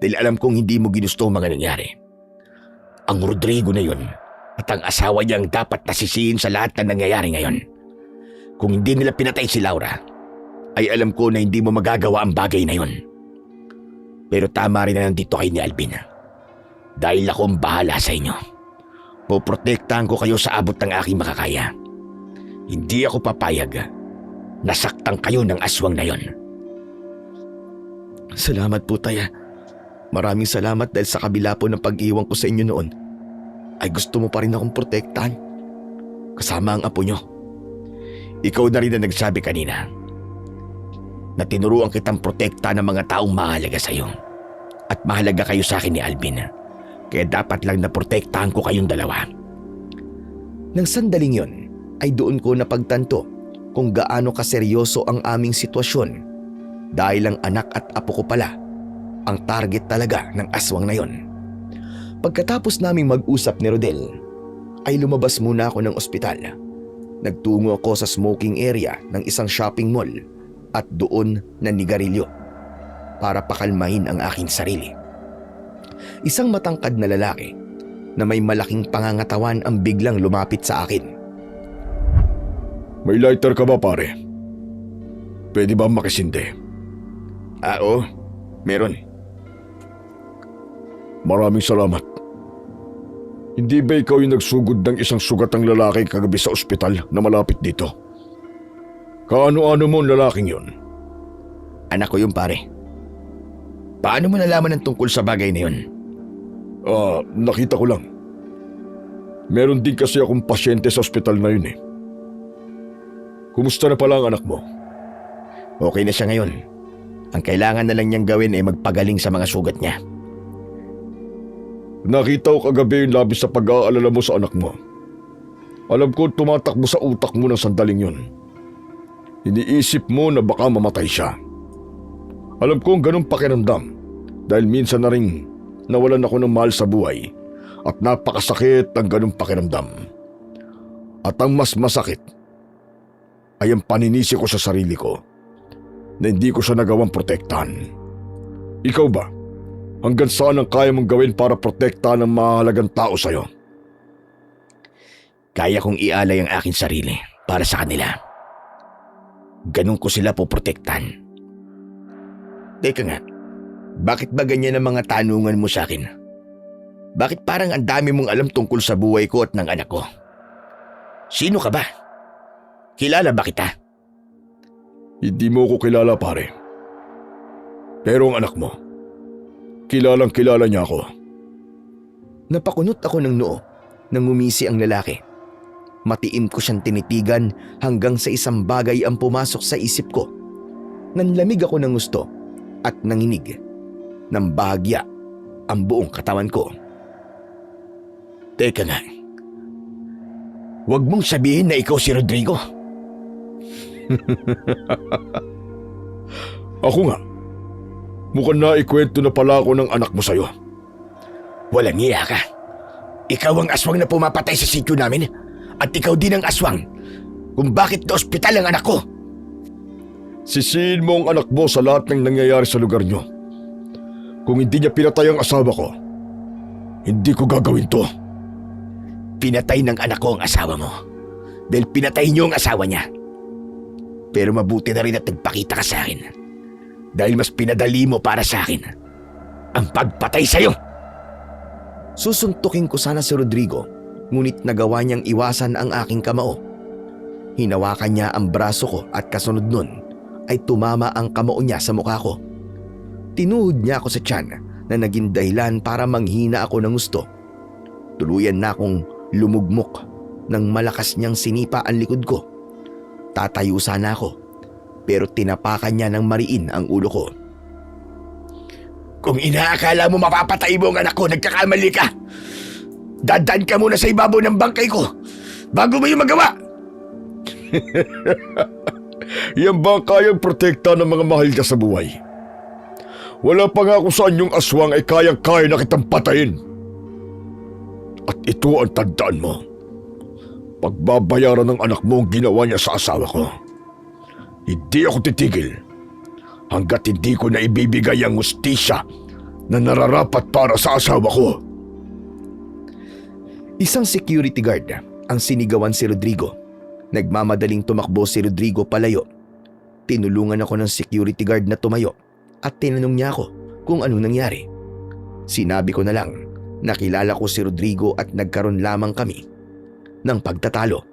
dahil alam kong hindi mo ginusto ang mga nangyari. Ang Rodrigo na yun at ang asawa niya ang dapat nasisihin sa lahat na nangyayari ngayon. Kung hindi nila pinatay si Laura, ay alam ko na hindi mo magagawa ang bagay na yun. Pero tama rin na nandito kayo ni Alvin. Dahil ako ang bahala sa inyo. Poprotektahan ko kayo sa abot ng aking makakaya. Hindi ako papayag na saktan kayo ng aswang na yon. Salamat po, Tay. Maraming salamat dahil sa kabila po ng pag-iwan ko sa inyo noon, ay gusto mo pa rin akong protektahan. Kasama ang apo nyo. Ikaw na rin ang nagsabi kanina na tinuruan kitang protekta ng mga taong mahalaga sa iyo. At mahalaga kayo sa akin ni Alvin. Kaya dapat lang na protektahan ko kayong dalawa. Nang sandaling yon, ay doon ko napagtanto kung gaano kaseryoso ang aming sitwasyon dahil ang anak at apo ko pala ang target talaga ng aswang na yon. Pagkatapos naming mag-usap ni Rodel, ay lumabas muna ako ng ospital. Nagtungo ako sa smoking area ng isang shopping mall at doon nanigarilyo para pakalmahin ang aking sarili. Isang matangkad na lalaki na may malaking pangangatawan ang biglang lumapit sa akin. May lighter ka ba, pare? Pwede ba makisindi? Oo, meron. Maraming salamat. Hindi ba ikaw yung nagsugod ng isang sugatang lalaki kagabi sa ospital na malapit dito? Kaano-ano mo ang lalaking yun? Anak ko yung pare. Paano mo nalaman ang tungkol sa bagay na yun? Nakita ko lang. Meron din kasi akong pasyente sa ospital na yun eh. Kumusta na pala ang anak mo? Okay na siya ngayon. Ang kailangan na lang niyang gawin ay magpagaling sa mga sugat niya. Nakita ko kagabi yung labis sa pag-aalala mo sa anak mo. Alam ko tumatakbo sa utak mo ng sandaling yun. Iniisip mo na baka mamatay siya. Alam ko ang ganun pakiramdam dahil minsan na rin nawalan ako ng mahal sa buhay at napakasakit ang ganun pakiramdam. At ang mas masakit ay ang paninisi ko sa sarili ko na hindi ko siya nagawang protektahan. Ikaw ba? Hanggang saan ang kaya mong gawin para protektahan ng mahalagang tao sa'yo? Kaya kong ialay ang aking sarili para sa kanila. Ganun ko sila poprotektahan. Teka nga, bakit ba ganyan ang mga tanungan mo sa akin? Bakit parang ang dami mong alam tungkol sa buhay ko at ng anak ko? Sino ka ba? Kilala ba kita? Hindi mo ko kilala, pare. Pero ang anak mo, kilalang kilala niya ako. Napakunot ako ng noo nang ngumisi ang lalaki. Matiim ko siyang tinitigan hanggang sa isang bagay ang pumasok sa isip ko. Nanlamig ako ng gusto at nanginig. Nang bahagya ang buong katawan ko. Teka nga. Huwag mong sabihin na ikaw si Rodrigo. Ako nga. Mukhang naikwento na pala ako ng anak mo sa'yo. Walang iya ka. Ikaw ang aswang na pumapatay sa sityo namin at ikaw din ang aswang kung bakit na ospital ang anak ko. Sisihin mo ang anak mo sa lahat ng nangyayari sa lugar nyo. Kung hindi niya pinatay ang asawa ko, hindi ko gagawin to. Pinatay ng anak ko ang asawa mo dahil pinatay niyo ang asawa niya. Pero mabuti na rin at nagpakita ka sa akin dahil mas pinadali mo para sa akin ang pagpatay sa'yo. Susuntukin ko sana si Rodrigo, ngunit nagawa niyang iwasan ang aking kamao. Hinawakan niya ang braso ko at kasunod nun ay tumama ang kamao niya sa mukha ko. Tinuhod niya ako sa tiyan na naging dahilan para manghina ako ng gusto. Tuluyan na akong lumugmok nang malakas niyang sinipa ang likod ko. Tatayo sana ako pero tinapakan niya ng mariin ang ulo ko. Kung inaakala mo mapapatay mo ang anak ko, nagkakamali ka. Dadaan ka muna sa ibabaw ng bangkay ko bago mo yung magawa. Yan ba ang kayang protekta ng mga mahal ka sa buhay? Wala pa nga kung saan yung aswang ay kayang-kaya na kitang patayin. At ito ang tandaan mo. Pagbabayaran ng anak mo ang ginawa niya sa asawa ko. Hindi ako titigil hanggat hindi ko na ibibigay ang hustisya na nararapat para sa asawa ko. Isang security guard ang sinigawan si Rodrigo. Nagmamadaling tumakbo si Rodrigo palayo. Tinulungan ako ng security guard na tumayo at tinanong niya ako kung ano nangyari. Sinabi ko na lang na kilala ko si Rodrigo at nagkaroon lamang kami ng pagtatalo.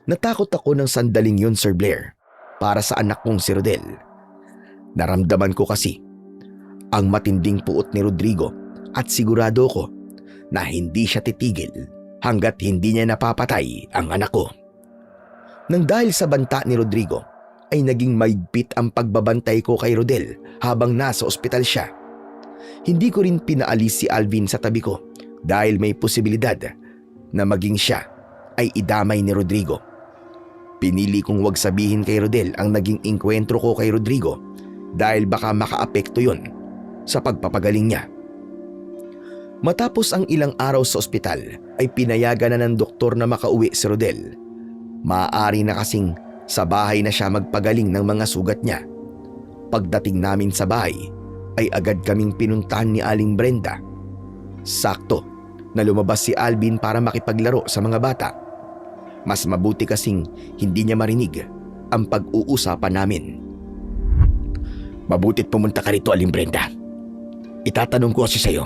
Natakot ako ng sandaling yun, Sir Blair, para sa anak kong si Rodel. Naramdaman ko kasi ang matinding puot ni Rodrigo at sigurado ko na hindi siya titigil hanggat hindi niya napapatay ang anak ko. Nang dahil sa banta ni Rodrigo ay naging maigpit ang pagbabantay ko kay Rodel habang nasa ospital siya. Hindi ko rin pinaalis si Alvin sa tabi ko dahil may posibilidad na maging siya ay idamay ni Rodrigo. Pinili kong wag sabihin kay Rodel ang naging engkwentro ko kay Rodrigo dahil baka makaapekto yon sa pagpapagaling niya. Matapos ang ilang araw sa ospital ay pinayagan na ng doktor na makauwi si Rodel. Maaari na kasing sa bahay na siya magpagaling ng mga sugat niya. Pagdating namin sa bahay ay agad kaming pinuntahan ni Aling Brenda. Sakto na lumabas si Alvin para makipaglaro sa mga bata. Mas mabuti kasing hindi niya marinig ang pag-uusapan namin. Mabutit pumunta ka rito, Aling Brenda. Itatanong ko kasi sa'yo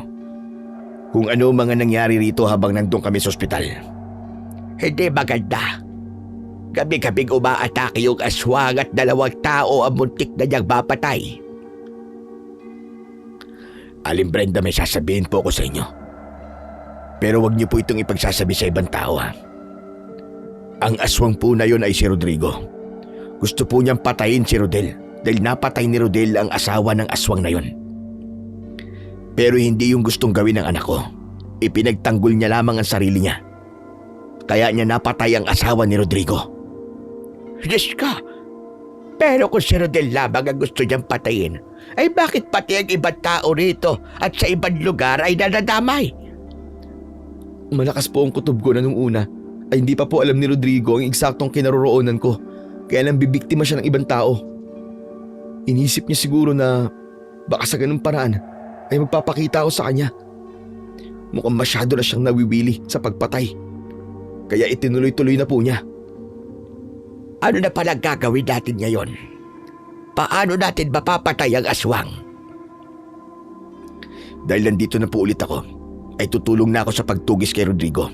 kung ano mga nangyari rito habang nandun kami sa ospital. Hindi maganda. Gabi-gabing umaatake yung aswang at 2 tao ang muntik na niyang mapatay. Aling Brenda, may sasabihin po ko sa inyo. Pero wag niyo po itong ipagsasabi sa ibang tao, ha? Ang aswang po na yon ay si Rodrigo. Gusto po niyang patayin si Rodel dahil napatay ni Rodel ang asawa ng aswang na yon. Pero hindi yung gustong gawin ng anak ko. Ipinagtanggol niya lamang ang sarili niya. Kaya niya napatay ang asawa ni Rodrigo. Diyos ka! Pero kung si Rodel lamang ang gusto niyang patayin, ay bakit pati ang ibang tao rito at sa ibang lugar ay nadadamay? Malakas po ang kutob ko na nung una ay hindi pa po alam ni Rodrigo ang eksaktong kinaroroonan ko. Kaya lang bibiktima siya ng ibang tao. Inisip niya siguro na baka sa ganung paraan ay magpapakita ako sa kanya. Mukhang masyado na siyang nawiwili sa pagpatay. Kaya itinuloy-tuloy na po niya. Ano na pala gagawin natin ngayon? Paano natin mapapatay ang aswang? Dahil nandito na po ulit ako, ay tutulong na ako sa pagtugis kay Rodrigo.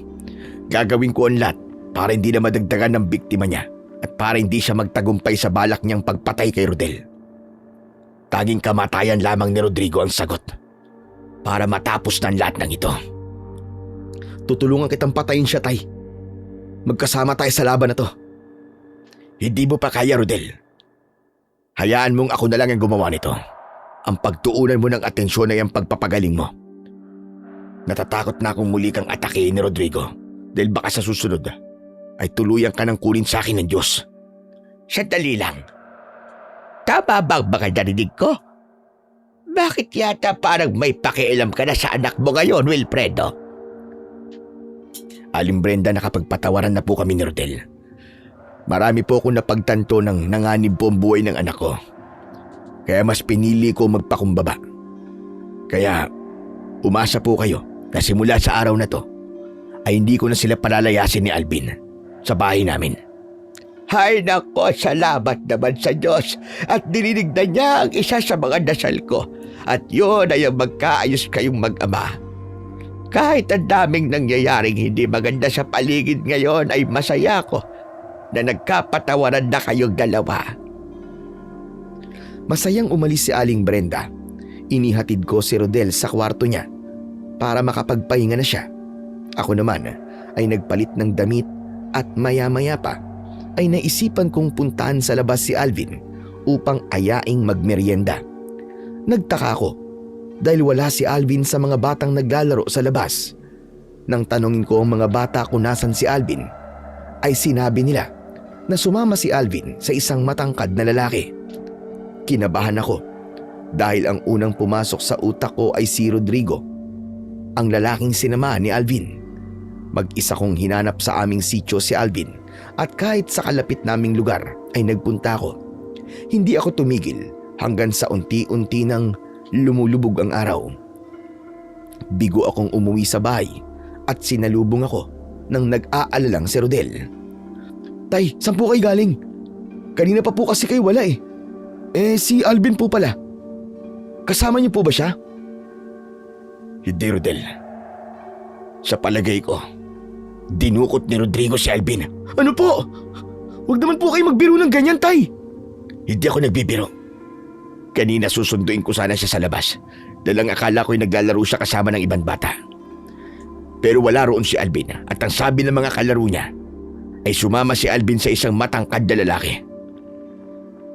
Gagawin ko ang lahat para hindi na madagdagan ng biktima niya at para hindi siya magtagumpay sa balak niyang pagpatay kay Rodel. Tanging kamatayan lamang ni Rodrigo ang sagot para matapos na ang lahat ng ito. Tutulungan kitang patayin siya, Tay. Magkasama tayo sa laban na to. Hindi mo pa kaya, Rodel. Hayaan mong ako na lang ang gumawa nito. Ang pagtuunan mo ng atensyon ay ang pagpapagaling mo. Natatakot na akong muli kang atakein ni Rodrigo dahil baka sa susunod ay tuluyan ka ng kunin sa akin ng Diyos. Sandali lang. Tama bang mga narinig ko? Bakit yata parang may pakialam ka na sa anak mo ngayon, Wilfredo? Aling Brenda, nakapagpatawaran na po kami ni Rodel. Marami po akong napagtanto ng nanganib po ang buhay ng anak ko. Kaya mas pinili ko magpakumbaba. Kaya umasa po kayo na simula sa araw na to ay hindi ko na sila palalayasin ni Alvin sa bahay namin. Hay nako, salamat naman sa Diyos at dininig na niya ang isa sa mga dasal ko at yun ay ang magkaayos kayong mag-ama. Kahit ang daming nangyayaring hindi maganda sa paligid ngayon ay masaya ko na nagkapatawaran na kayong dalawa. Masayang umalis si Aling Brenda. Inihatid ko si Rodel sa kwarto niya para makapagpahinga na siya. Ako naman ay nagpalit ng damit at maya-maya pa ay naisipan kong puntahan sa labas si Alvin upang ayaing magmeryenda. Nagtaka ako dahil wala si Alvin sa mga batang naglalaro sa labas. Nang tanungin ko ang mga bata kung nasan si Alvin, ay sinabi nila na sumama si Alvin sa isang matangkad na lalaki. Kinabahan ako dahil ang unang pumasok sa utak ko ay si Rodrigo, ang lalaking sinamahan ni Alvin. Mag-isa kong hinanap sa aming sitio si Alvin at kahit sa kalapit naming lugar ay nagpunta ako. Hindi ako tumigil hanggang sa unti-unti nang lumulubog ang araw. Bigo akong umuwi sa bahay at sinalubong ako ng nag-aalalang si Rodel. Tay, saan po kayo galing? Kanina pa po kasi kayo wala eh. Si Alvin po pala. Kasama niyo po ba siya? Hindi, Rodel. Sa palagay ko, dinukot ni Rodrigo si Alvin. Ano po? Huwag naman po kayo magbiro ng ganyan, Tay. Hindi ako nagbibiro. Kanina susunduin ko sana siya sa labas dahil ang akala ko'y naglalaro siya kasama ng ibang bata. Pero wala roon si Alvin at ang sabi ng mga kalaro niya ay sumama si Alvin sa isang matangkad na lalaki.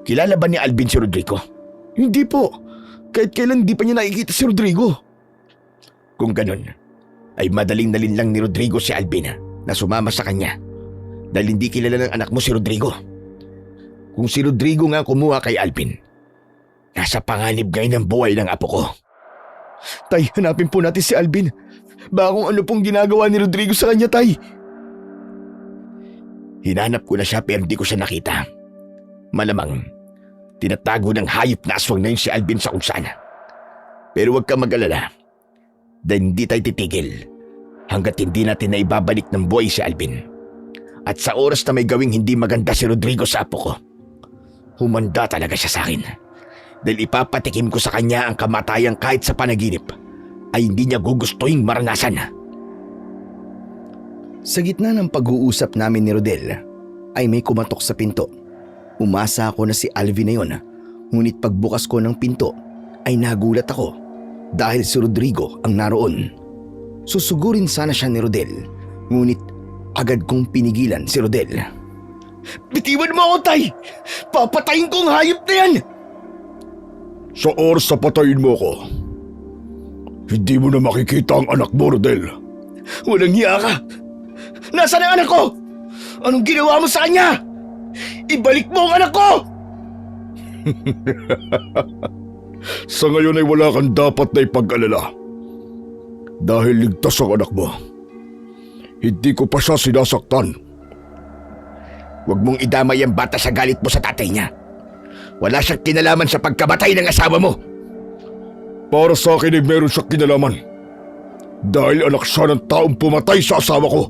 Kilala ba ni Alvin si Rodrigo? Hindi po. Kahit kailan di pa niya nakikita si Rodrigo. Kung ganun, ay madaling nalinlang ni Rodrigo si Alvin na sumama sa kanya dahil hindi kilala ng anak mo si Rodrigo. Kung si Rodrigo nga kumuha kay Alvin, nasa panganib ngayon ng buhay ng apo ko. Tay, hanapin po natin si Alvin. Baka kung ano pong ginagawa ni Rodrigo sa kanya, Tay. Hinanap ko na siya pero di ko siya nakita. Malamang, tinatago ng hayop na aswang na yun si Alvin sa kung saan. Pero huwag ka mag-alala dahil hindi tayo titigil hanggat hindi natin na ibabalik ng buhay si Alvin. At sa oras na may gawing hindi maganda si Rodrigo sa apo ko, humanda talaga siya sa akin. Dahil ipapatikim ko sa kanya ang kamatayan kahit sa panaginip ay hindi niya gugustuhin maranasan. Sa gitna ng pag-uusap namin ni Rodel ay may kumatok sa pinto. Umasa ako na si Alvin na yun, ngunit pagbukas ko ng pinto ay nagulat ako dahil si Rodrigo ang naroon. Susugurin sana siya ni Rodel, ngunit agad kong pinigilan si Rodel. Bitiwan mo ako, Tay! Papatayin ko ang hayop na yan! Sa oras na patayin mo ko, hindi mo na makikita ang anak mo, Rodel. Walang hiya ka! Nasaan ang anak ko? Anong ginawa mo sa kanya? Ibalik mo ang anak ko! Sa ngayon ay wala kang dapat na ipag-alala. Dahil ligtas ang anak mo. Hindi ko pa siya sinasaktan. Huwag mong idamay ang bata sa galit mo sa tatay niya. Wala siyang kinalaman sa pagkamatay ng asawa mo. Para sa akin ay meron siyang kinalaman. Dahil anak siya ng taong pumatay sa asawa ko.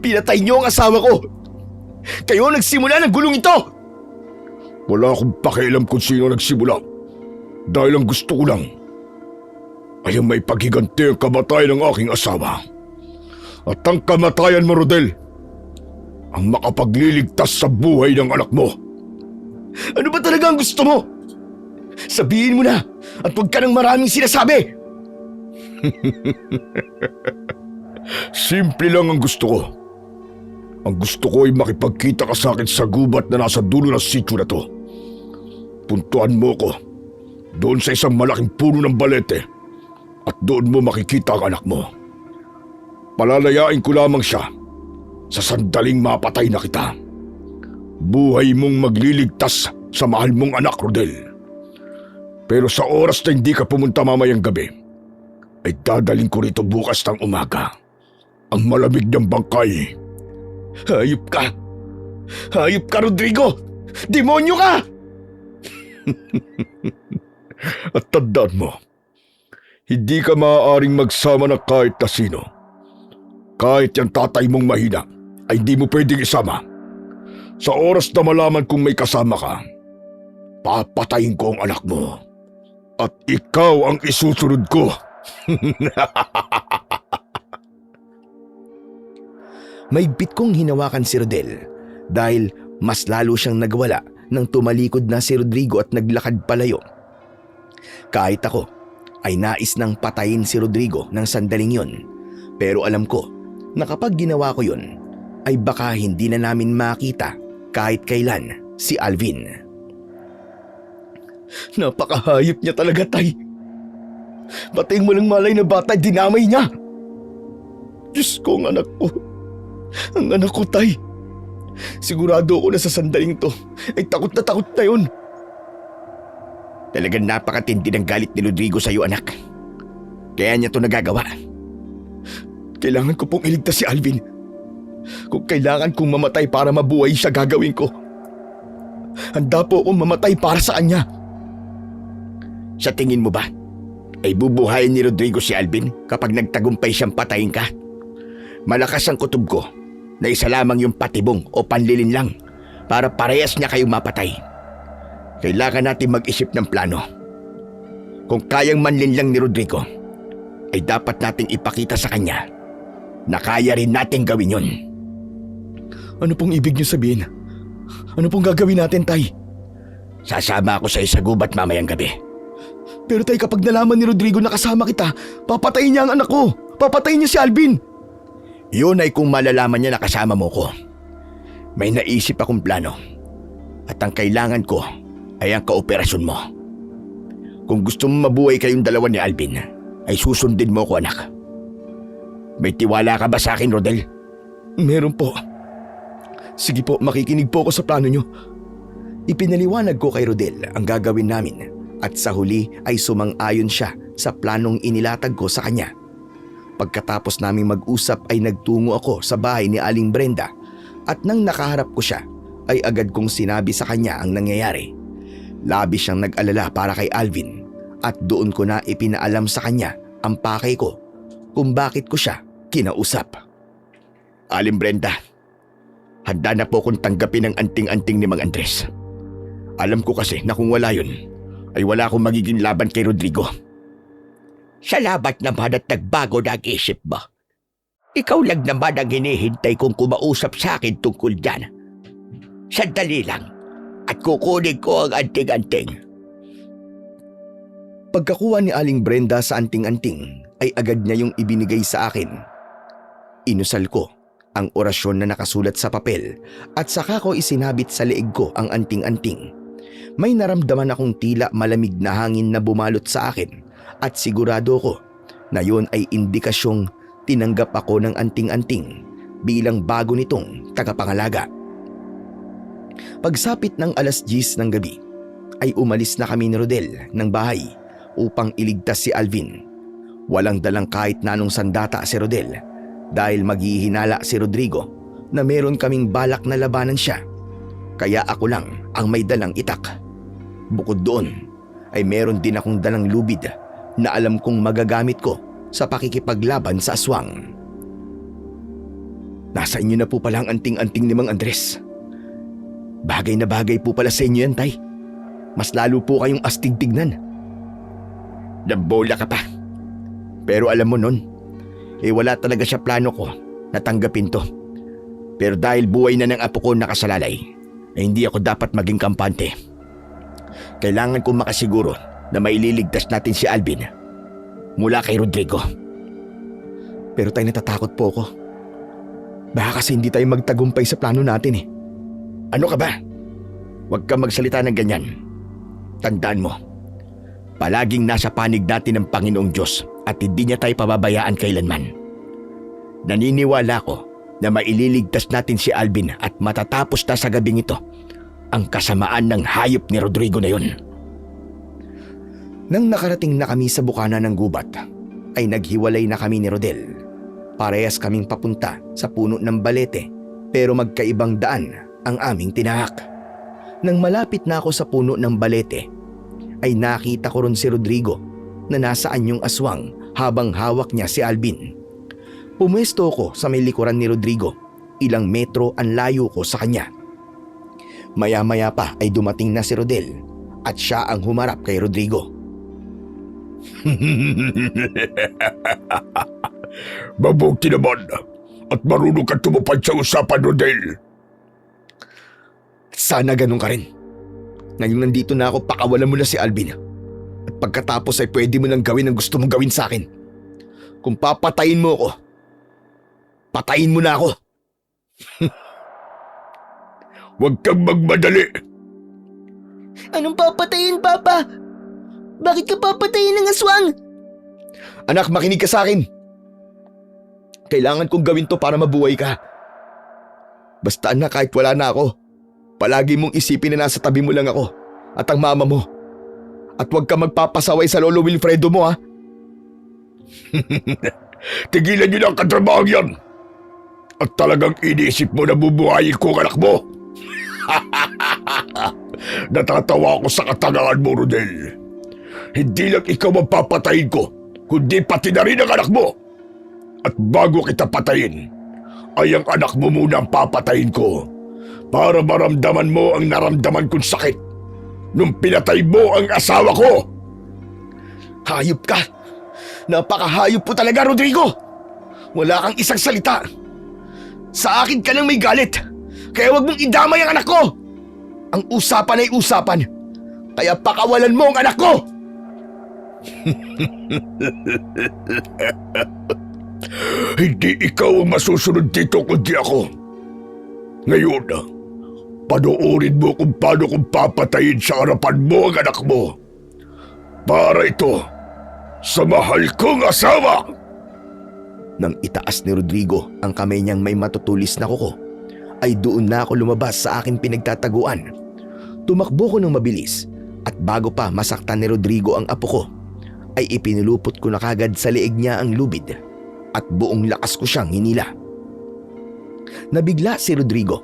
Pinatay niyo ang asawa ko! Kayo ang nagsimula ng gulong ito! Wala akong pakialam kung sino nagsimula. Dahil ang gusto ko lang ay ang may paghiganti ang kamatayan ng aking asawa. At ang kamatayan mo, Rodel, ang makapagliligtas sa buhay ng anak mo. Ano ba talaga ang gusto mo? Sabihin mo na at huwag ka ng maraming sinasabi. Simple lang ang gusto ko. Ang gusto ko ay makipagkita ka sa akin sa gubat na nasa dulo ng sityo na to. Puntuan mo ko doon sa isang malaking puno ng balete at doon mo makikita ang anak mo. Palalayain ko lamang siya sa sandaling mapatay na kita. Buhay mong magliligtas sa mahal mong anak, Rodel. Pero sa oras na hindi ka pumunta mamayang gabi, ay dadaling ko rito bukas ng umaga ang malamig ng bangkay. Hayop ka! Hayop ka, Rodrigo! Demonyo ka! At tandaan mo, hindi ka maaaring magsama na kahit na sino. Kahit yung tatay mong mahina, ay hindi mo pwedeng isama. Sa oras na malaman kung may kasama ka, papatayin ko ang anak mo. At ikaw ang isusunod ko. Maigpit kong hinawakan si Rodel dahil mas lalo siyang nagwala nang tumalikod na si Rodrigo at naglakad palayo. Kahit ako ay nais nang patayin si Rodrigo ng sandaling yon, pero alam ko na kapag ginawa ko yon ay baka hindi na namin makita kahit kailan si Alvin. Napakahayop niya talaga, Tay. Patayin mo ng malay na bata, dinamay niya. Diyos ko, ang anak ko. Ang anak ko, Tay. Sigurado ako na sa sandaling to ay takot na yun. Talagang napakatindi ng galit ni Rodrigo sa iyo, anak. Kaya niya to nagagawa. Kailangan ko pong iligtas si Alvin. Kung kailangan kong mamatay para mabuhay siya, gagawin ko. Handa po akong mamatay para sa kanya. Sa tingin mo ba, ay bubuhayin ni Rodrigo si Alvin kapag nagtagumpay siyang patayin ka? Malakas ang kutob ko na isa lamang yung patibong o panlilin lang para parehas niya kayong mapatay. Kailangan natin mag-isip ng plano. Kung kayang manlinlang ni Rodrigo, ay dapat nating ipakita sa kanya na kaya rin natin gawin yun. Ano pong ibig niyo sabihin? Ano pong gagawin natin, Tay? Sasama ako sa gubat mamayang gabi. Pero tay, kapag nalaman ni Rodrigo na kasama kita, papatayin niya ang anak ko. Papatayin niya si Alvin. Yun ay kung malalaman niya na kasama mo ko. May naisip akong plano. At ang kailangan ko ay ang kooperasyon mo. Kung gusto mo mabuhay kayong dalawa ni Alvin, ay susundin mo ko, anak. May tiwala ka ba sa akin, Rodel? Meron po. Sige po, makikinig po ako sa plano niyo. Ipinaliwanag ko kay Rodel ang gagawin namin at sa huli ay sumang-ayon siya sa planong inilatag ko sa kanya. Pagkatapos naming mag-usap ay nagtungo ako sa bahay ni Aling Brenda at nang nakaharap ko siya ay agad kong sinabi sa kanya ang nangyayari. Labis siyang nag-alala para kay Alvin at doon ko na ipinaalam sa kanya ang pakay ko kung bakit ko siya kinausap. Aling Brenda, handa na po kong tanggapin ang anting-anting ni Mang Andres. Alam ko kasi na kung wala yun, ay wala akong magiging laban kay Rodrigo. Salamat naman at nagbago na ang isip mo. Ikaw lang naman ang hinihintay kong kumausap sa akin tungkol dyan. Sandali lang at kukunin ko ang anting-anting. Pagkakuha ni Aling Brenda sa anting-anting ay agad niya yung ibinigay sa akin. Inusal ko ang orasyon na nakasulat sa papel at saka ko isinabit sa leeg ko ang anting-anting. May naramdaman akong tila malamig na hangin na bumalot sa akin at sigurado ko na yun ay indikasyong tinanggap ako ng anting-anting bilang bago nitong tagapangalaga. Pagsapit ng 10:00 ng gabi ay umalis na kami ni Rodel ng bahay upang iligtas si Alvin. Walang dalang kahit na anong sandata si Rodel dahil maghihinala si Rodrigo na meron kaming balak na labanan siya. Kaya ako lang ang may dalang itak. Bukod doon ay meron din akong dalang lubid na alam kong magagamit ko sa pakikipaglaban sa aswang. Nasa inyo na po pala ang anting-anting ni Mang Andres. Bagay na bagay po pala sa inyo yan, tay. Mas lalo po kayong astig tignan. Nabola ka pa. Pero alam mo nun, wala talaga siya plano ko na tanggapin to. Pero dahil buhay na ng apo ko nakasalalay, hindi ako dapat maging kampante. Kailangan kong makasiguro na maililigtas natin si Alvin mula kay Rodrigo. Pero tayo, natatakot po ako. Baka kasi hindi tayo magtagumpay sa plano natin eh. Ano ka ba? Huwag kang magsalita ng ganyan. Tandaan mo, palaging nasa panig natin ang Panginoong Diyos at hindi niya tayo pababayaan kailanman. Naniniwala ko na maililigtas natin si Alvin at matatapos na sa gabing ito ang kasamaan ng hayop ni Rodrigo na yun. Nang nakarating na kami sa bukana ng gubat, ay naghiwalay na kami ni Rodel. Parehas kaming papunta sa puno ng balete pero magkaibang daan ang aming tinahak. Nang malapit na ako sa puno ng balete, ay nakita ko ron si Rodrigo na nasa anyong aswang habang hawak niya si Alvin. Pumwesto ko sa may likuran ni Rodrigo, ilang metro ang layo ko sa kanya. Maya-maya pa ay dumating na si Rodel at siya ang humarap kay Rodrigo. Mabuti naman at marunong ka tumupad sa usapan, Rodel. Sana ganun ka rin. Ngayong nandito na ako, pakawalan mo na si Alvin. At pagkatapos ay pwede mo nang gawin ang gusto mong gawin sa akin. Kung papatayin mo ako, patayin mo na ako. Huwag kang magmadali. Anong papatayin, Papa? Bakit ka papatayin ng aswang? Anak, makinig ka sa akin. Kailangan kong gawin to para mabuhay ka. Basta anak, kahit wala na ako, palagi mong isipin na nasa tabi mo lang ako at ang mama mo. At huwag ka magpapasaway sa Lolo Wilfredo mo, ha? Tigilan niyo na ang katrabaho yan. At talagang iniisip mo na bubuhayin ko ang anak mo. Natatawa ako sa katangahan mo, Rodel. Hindi lang ikaw ang papatayin ko, kundi pati na rin ang anak mo. At bago kita patayin, ay ang anak mo muna ang papatayin ko para maramdaman mo ang naramdaman kong sakit nung pinatay mo ang asawa ko. Hayop ka! Napakahayop po talaga, Rodrigo! Wala kang isang salita. Sa akin ka lang may galit, kaya wag mong idamay ang anak ko! Ang usapan ay usapan, Kaya pakawalan mo ang anak ko! Hindi ikaw ang masusunod dito kundi ako. Ngayon, panoorin mo kung paano kong papatayin sa harapan mo ang anak mo. Para ito sa mahal kong asawa. Nang itaas ni Rodrigo ang kamay niyang may matutulis na kuko, ay doon na ako lumabas sa aking pinagtataguan. Tumakbo ko ng mabilis at bago pa masaktan ni Rodrigo ang apo ko, ay ipinulupot ko na kagad sa leeg niya ang lubid at buong lakas ko siyang hinila. Nabigla si Rodrigo,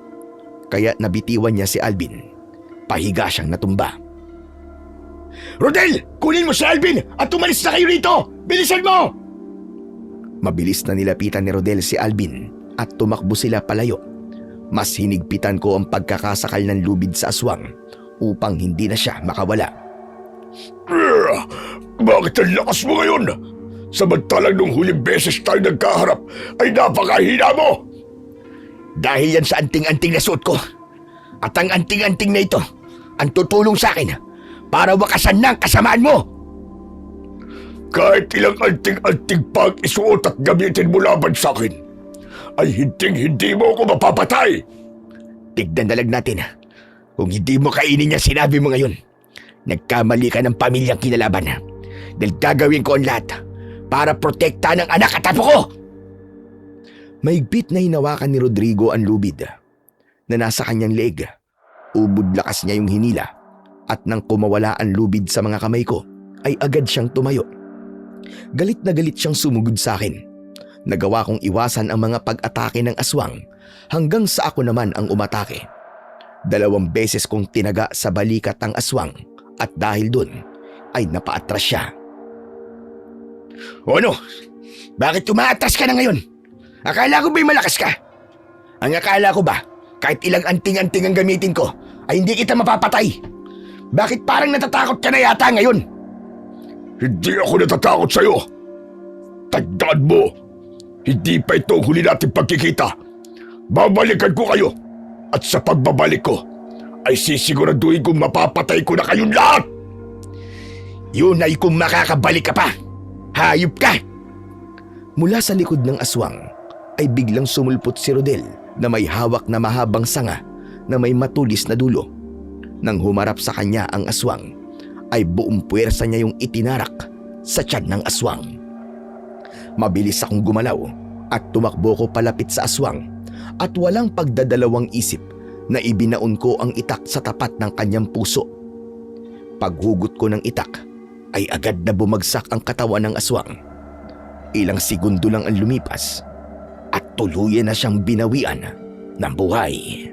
kaya nabitiwan niya si Alvin. Pahiga siyang natumba. Rodel, kunin mo si Alvin at umalis na kayo rito! Bilisan mo! Mabilis na nilapitan ni Rodel si Alvin at tumakbo sila palayo. Mas hinigpitan ko ang pagkakasakal ng lubid sa aswang upang hindi na siya makawala. Bakit ang lakas mo ngayon? Samantalang nung huling beses tayo nagkaharap ay napakahina mo! Dahil yan sa anting-anting na suot ko. At ang anting-anting na ito ang tutulong sa akin para wakasan na ang kasamaan mo. Kahit ilang anting-anting pang isuot at gamitin mo laban sa akin, ay hindi mo ako mapapatay. Tignan na lang natin kung hindi mo kainin niya sinabi mo ngayon. Nagkamali ka ng pamilyang kinalaban dahil gagawin ko ang lahat para protektahan ang anak at apo ko. Mahigpit na hinawakan ni Rodrigo ang lubid na nasa kanyang leeg. Ubod lakas niya yung hinila at nang kumawala ang lubid sa mga kamay ko ay agad siyang tumayo. Galit na galit siyang sumugod sa akin. Nagawa kong iwasan ang mga pag-atake ng aswang hanggang sa ako naman ang umatake. 2 beses kong tinaga sa balikat ang aswang at dahil dun ay napaatras siya. O ano? Bakit umaatras ka na ngayon? Akala ko ba'y malakas ka? Ang akala ko ba, kahit ilang anting-anting ang gamitin ko, ay hindi kita mapapatay? Bakit parang natatakot ka na yata ngayon? Hindi ako natatakot sa'yo. Tandaan mo, hindi pa ito ang huli nating pagkikita. Babalikan ko kayo at sa pagbabalik ko ay sisiguraduhin kong mapapatay ko na kayong lahat. Yun ay kung makakabalik ka pa. Hayop ka! Mula sa likod ng aswang ay biglang sumulpot si Rodel na may hawak na mahabang sanga na may matulis na dulo. Nang humarap sa kanya ang aswang, ay buong puwersa niya yung itinarak sa tiyan ng aswang. Mabilis akong gumalaw at tumakbo ko palapit sa aswang at walang pagdadalawang isip na ibinaon ko ang itak sa tapat ng kanyang puso. Paghugot ko ng itak ay agad na bumagsak ang katawan ng aswang. Ilang segundo lang ang lumipas at tuluyan na siyang binawian ng buhay.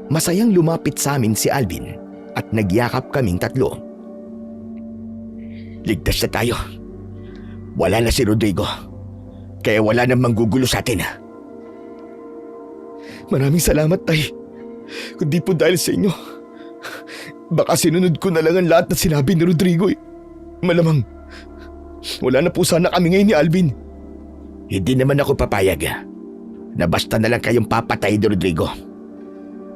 Masayang lumapit sa amin si Alvin at nagyakap kaming 3. Ligtas na tayo. Wala na si Rodrigo. Kaya wala nang manggugulo sa atin. Maraming salamat, Tay. Kundi po dahil sa inyo, baka sinunod ko na lang ang lahat na sinabi ni Rodrigo eh. Malamang, wala na po sana kami ngayon ni Alvin. Hindi naman ako papayag na basta na lang kayong papatay ni Rodrigo.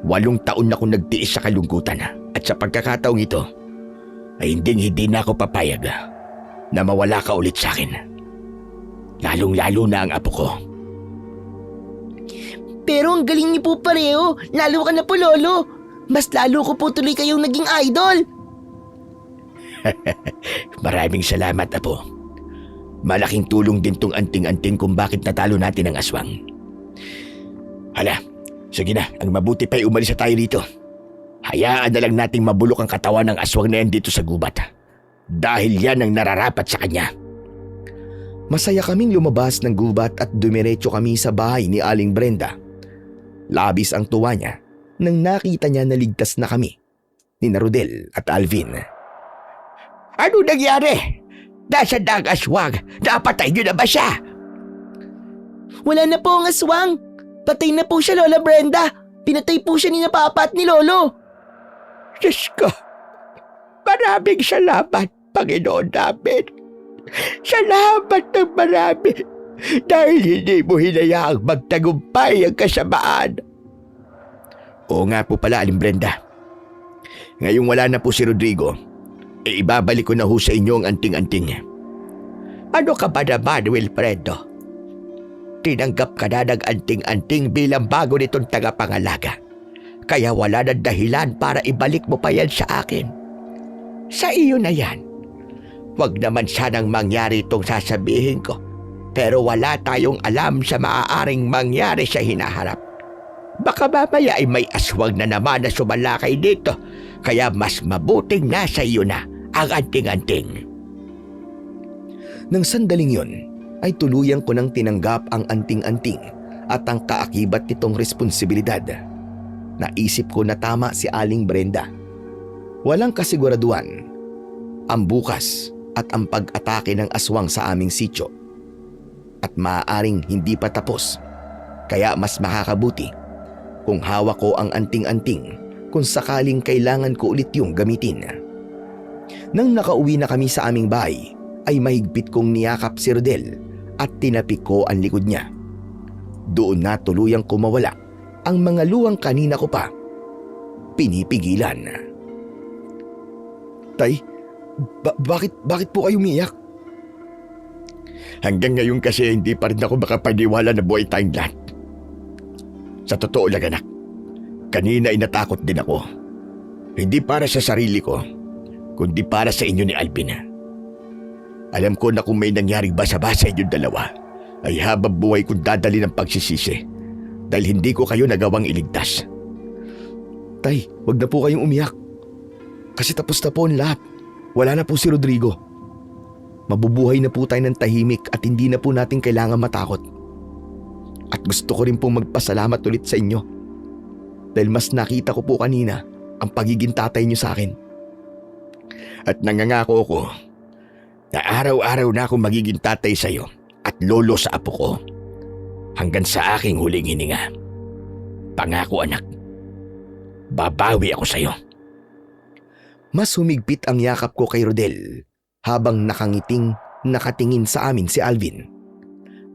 8 taon na akong nagtiis sa kalungkutan at sa pagkakataong ito ay hindi na ako papayag na mawala ka ulit sa akin. Lalong-lalo na ang apo ko. Pero ang galing niyo po pareho. Lalo ka na po, Lolo. Mas lalo ko po tuloy kayong naging idol. Maraming salamat, apo. Malaking tulong din tong anting-anting kung bakit natalo natin ang aswang. Hala, sige na, ang mabuti pa'y umalis na tayo dito. Hayaan na lang nating mabulok ang katawan ng aswang na yan dito sa gubat. Dahil yan ang nararapat sa kanya. Masaya kaming lumabas ng gubat at dumiretso kami sa bahay ni Aling Brenda. Labis ang tuwa niya nang nakita niya na ligtas na kami ni Rodel at Alvin. Ano nangyari? Nasa ang aswang? Napatay niyo na ba siya? Wala na po ang aswang. Patay na po siya, Lola Brenda. Pinatay po siya ni na Papa at ni Lolo. Diyos ko, maraming salamat, Panginoon namin. Salamat ng marami dahil hindi mo hinayaang magtagumpay ang kasamaan. Oo nga po pala, Aling Brenda. Ngayong wala na po si Rodrigo, ibabalik ko na ho sa inyo ang anting-anting. Ano ka ba naman, Wilfredo? Tinanggap ka na ng anting-anting bilang bago nitong tagapangalaga. Kaya wala na dahilan para ibalik mo pa yan sa akin. Sa iyo na yan. Huwag naman sanang mangyari itong sasabihin ko. Pero wala tayong alam sa maaaring mangyari sa hinaharap. Baka mamaya ay may aswang na naman na sumalakay dito. Kaya mas mabuting nasa iyo na ang anting-anting. Nang sandaling yon, ay tuluyang ko nang tinanggap ang anting-anting at ang kaakibat nitong responsibilidad. Naisip ko na tama si Aling Brenda. Walang kasiguraduhan ang bukas at ang pag-atake ng aswang sa aming sityo. At maaaring hindi pa tapos, kaya mas makakabuti kung hawak ko ang anting-anting kung sakaling kailangan ko ulit yung gamitin. Nang nakauwi na kami sa aming bahay, ay mahigpit kong niyakap si Rodel at tinapik ko ang likod niya. Doon na tuluyang kumawala ang mga luwang kanina ko pa pinipigilan. Tay, bakit po kayo umiyak? Hanggang ngayon kasi hindi pa rin ako makapaniwala na buhay tayong lahat. Sa totoo lang anak, kanina ay natakot din ako. Hindi para sa sarili ko, kundi para sa inyo ni Alvin. Alam ko na kung may nangyaring basa-basa inyong dalawa, ay habang buhay kong dadali ng pagsisisi dahil hindi ko kayo nagawang iligtas. Tay, wag na po kayong umiyak. Kasi tapos na po ang lahat. Wala na po si Rodrigo. Mabubuhay na po tayo ng tahimik at hindi na po natin kailangan matakot. At gusto ko rin pong magpasalamat ulit sa inyo. Dahil mas nakita ko po kanina ang pagiging tatay niyo sa akin. At nangangako ako na araw-araw na akong magiging tatay sa iyo at lolo sa apo ko hanggang sa aking huling hininga. Pangako anak, babawi ako sa iyo. Mas humigpit ang yakap ko kay Rodel habang nakatingin sa amin si Alvin.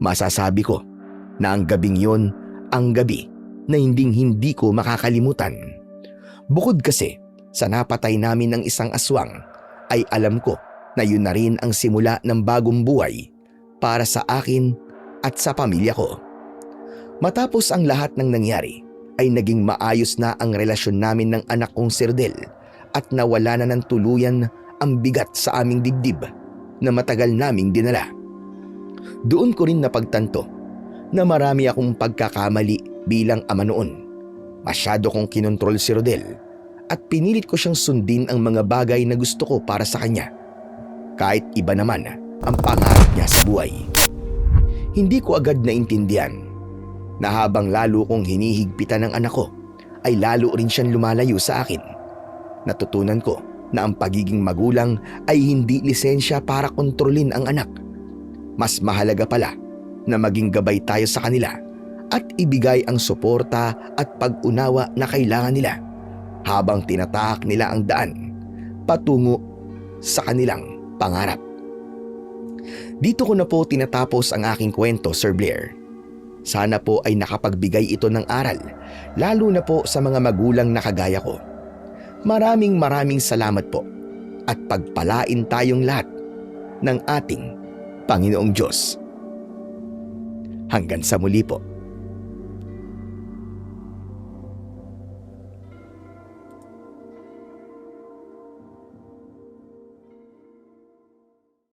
Masasabi ko na ang gabing yon ang gabi na hindi ko makakalimutan. Bukod kasi sa napatay namin ng isang aswang, ay alam ko na yun na rin ang simula ng bagong buhay para sa akin at sa pamilya ko. Matapos ang lahat ng nangyari, ay naging maayos na ang relasyon namin ng anak kong si Rodel at nawala na ng tuluyan ang bigat sa aming dibdib na matagal naming dinala. Doon ko rin napagtanto na marami akong pagkakamali bilang ama noon. Masyado kong kinontrol si Rodel at pinilit ko siyang sundin ang mga bagay na gusto ko para sa kanya. Kahit iba naman ang pangarap niya sa buhay. Hindi ko agad naintindihan na habang lalo kong hinihigpitan ng anak ko, ay lalo rin siyang lumalayo sa akin. Natutunan ko na ang pagiging magulang ay hindi lisensya para kontrolin ang anak. Mas mahalaga pala na maging gabay tayo sa kanila at ibigay ang suporta at pag-unawa na kailangan nila habang tinatahak nila ang daan patungo sa kanilang pangarap. Dito ko na po tinatapos ang aking kwento, Sir Blair. Sana po ay nakapagbigay ito ng aral, lalo na po sa mga magulang na kagaya ko. Maraming salamat po at pagpalain tayong lahat ng ating Panginoong Diyos. Hanggang sa muli po.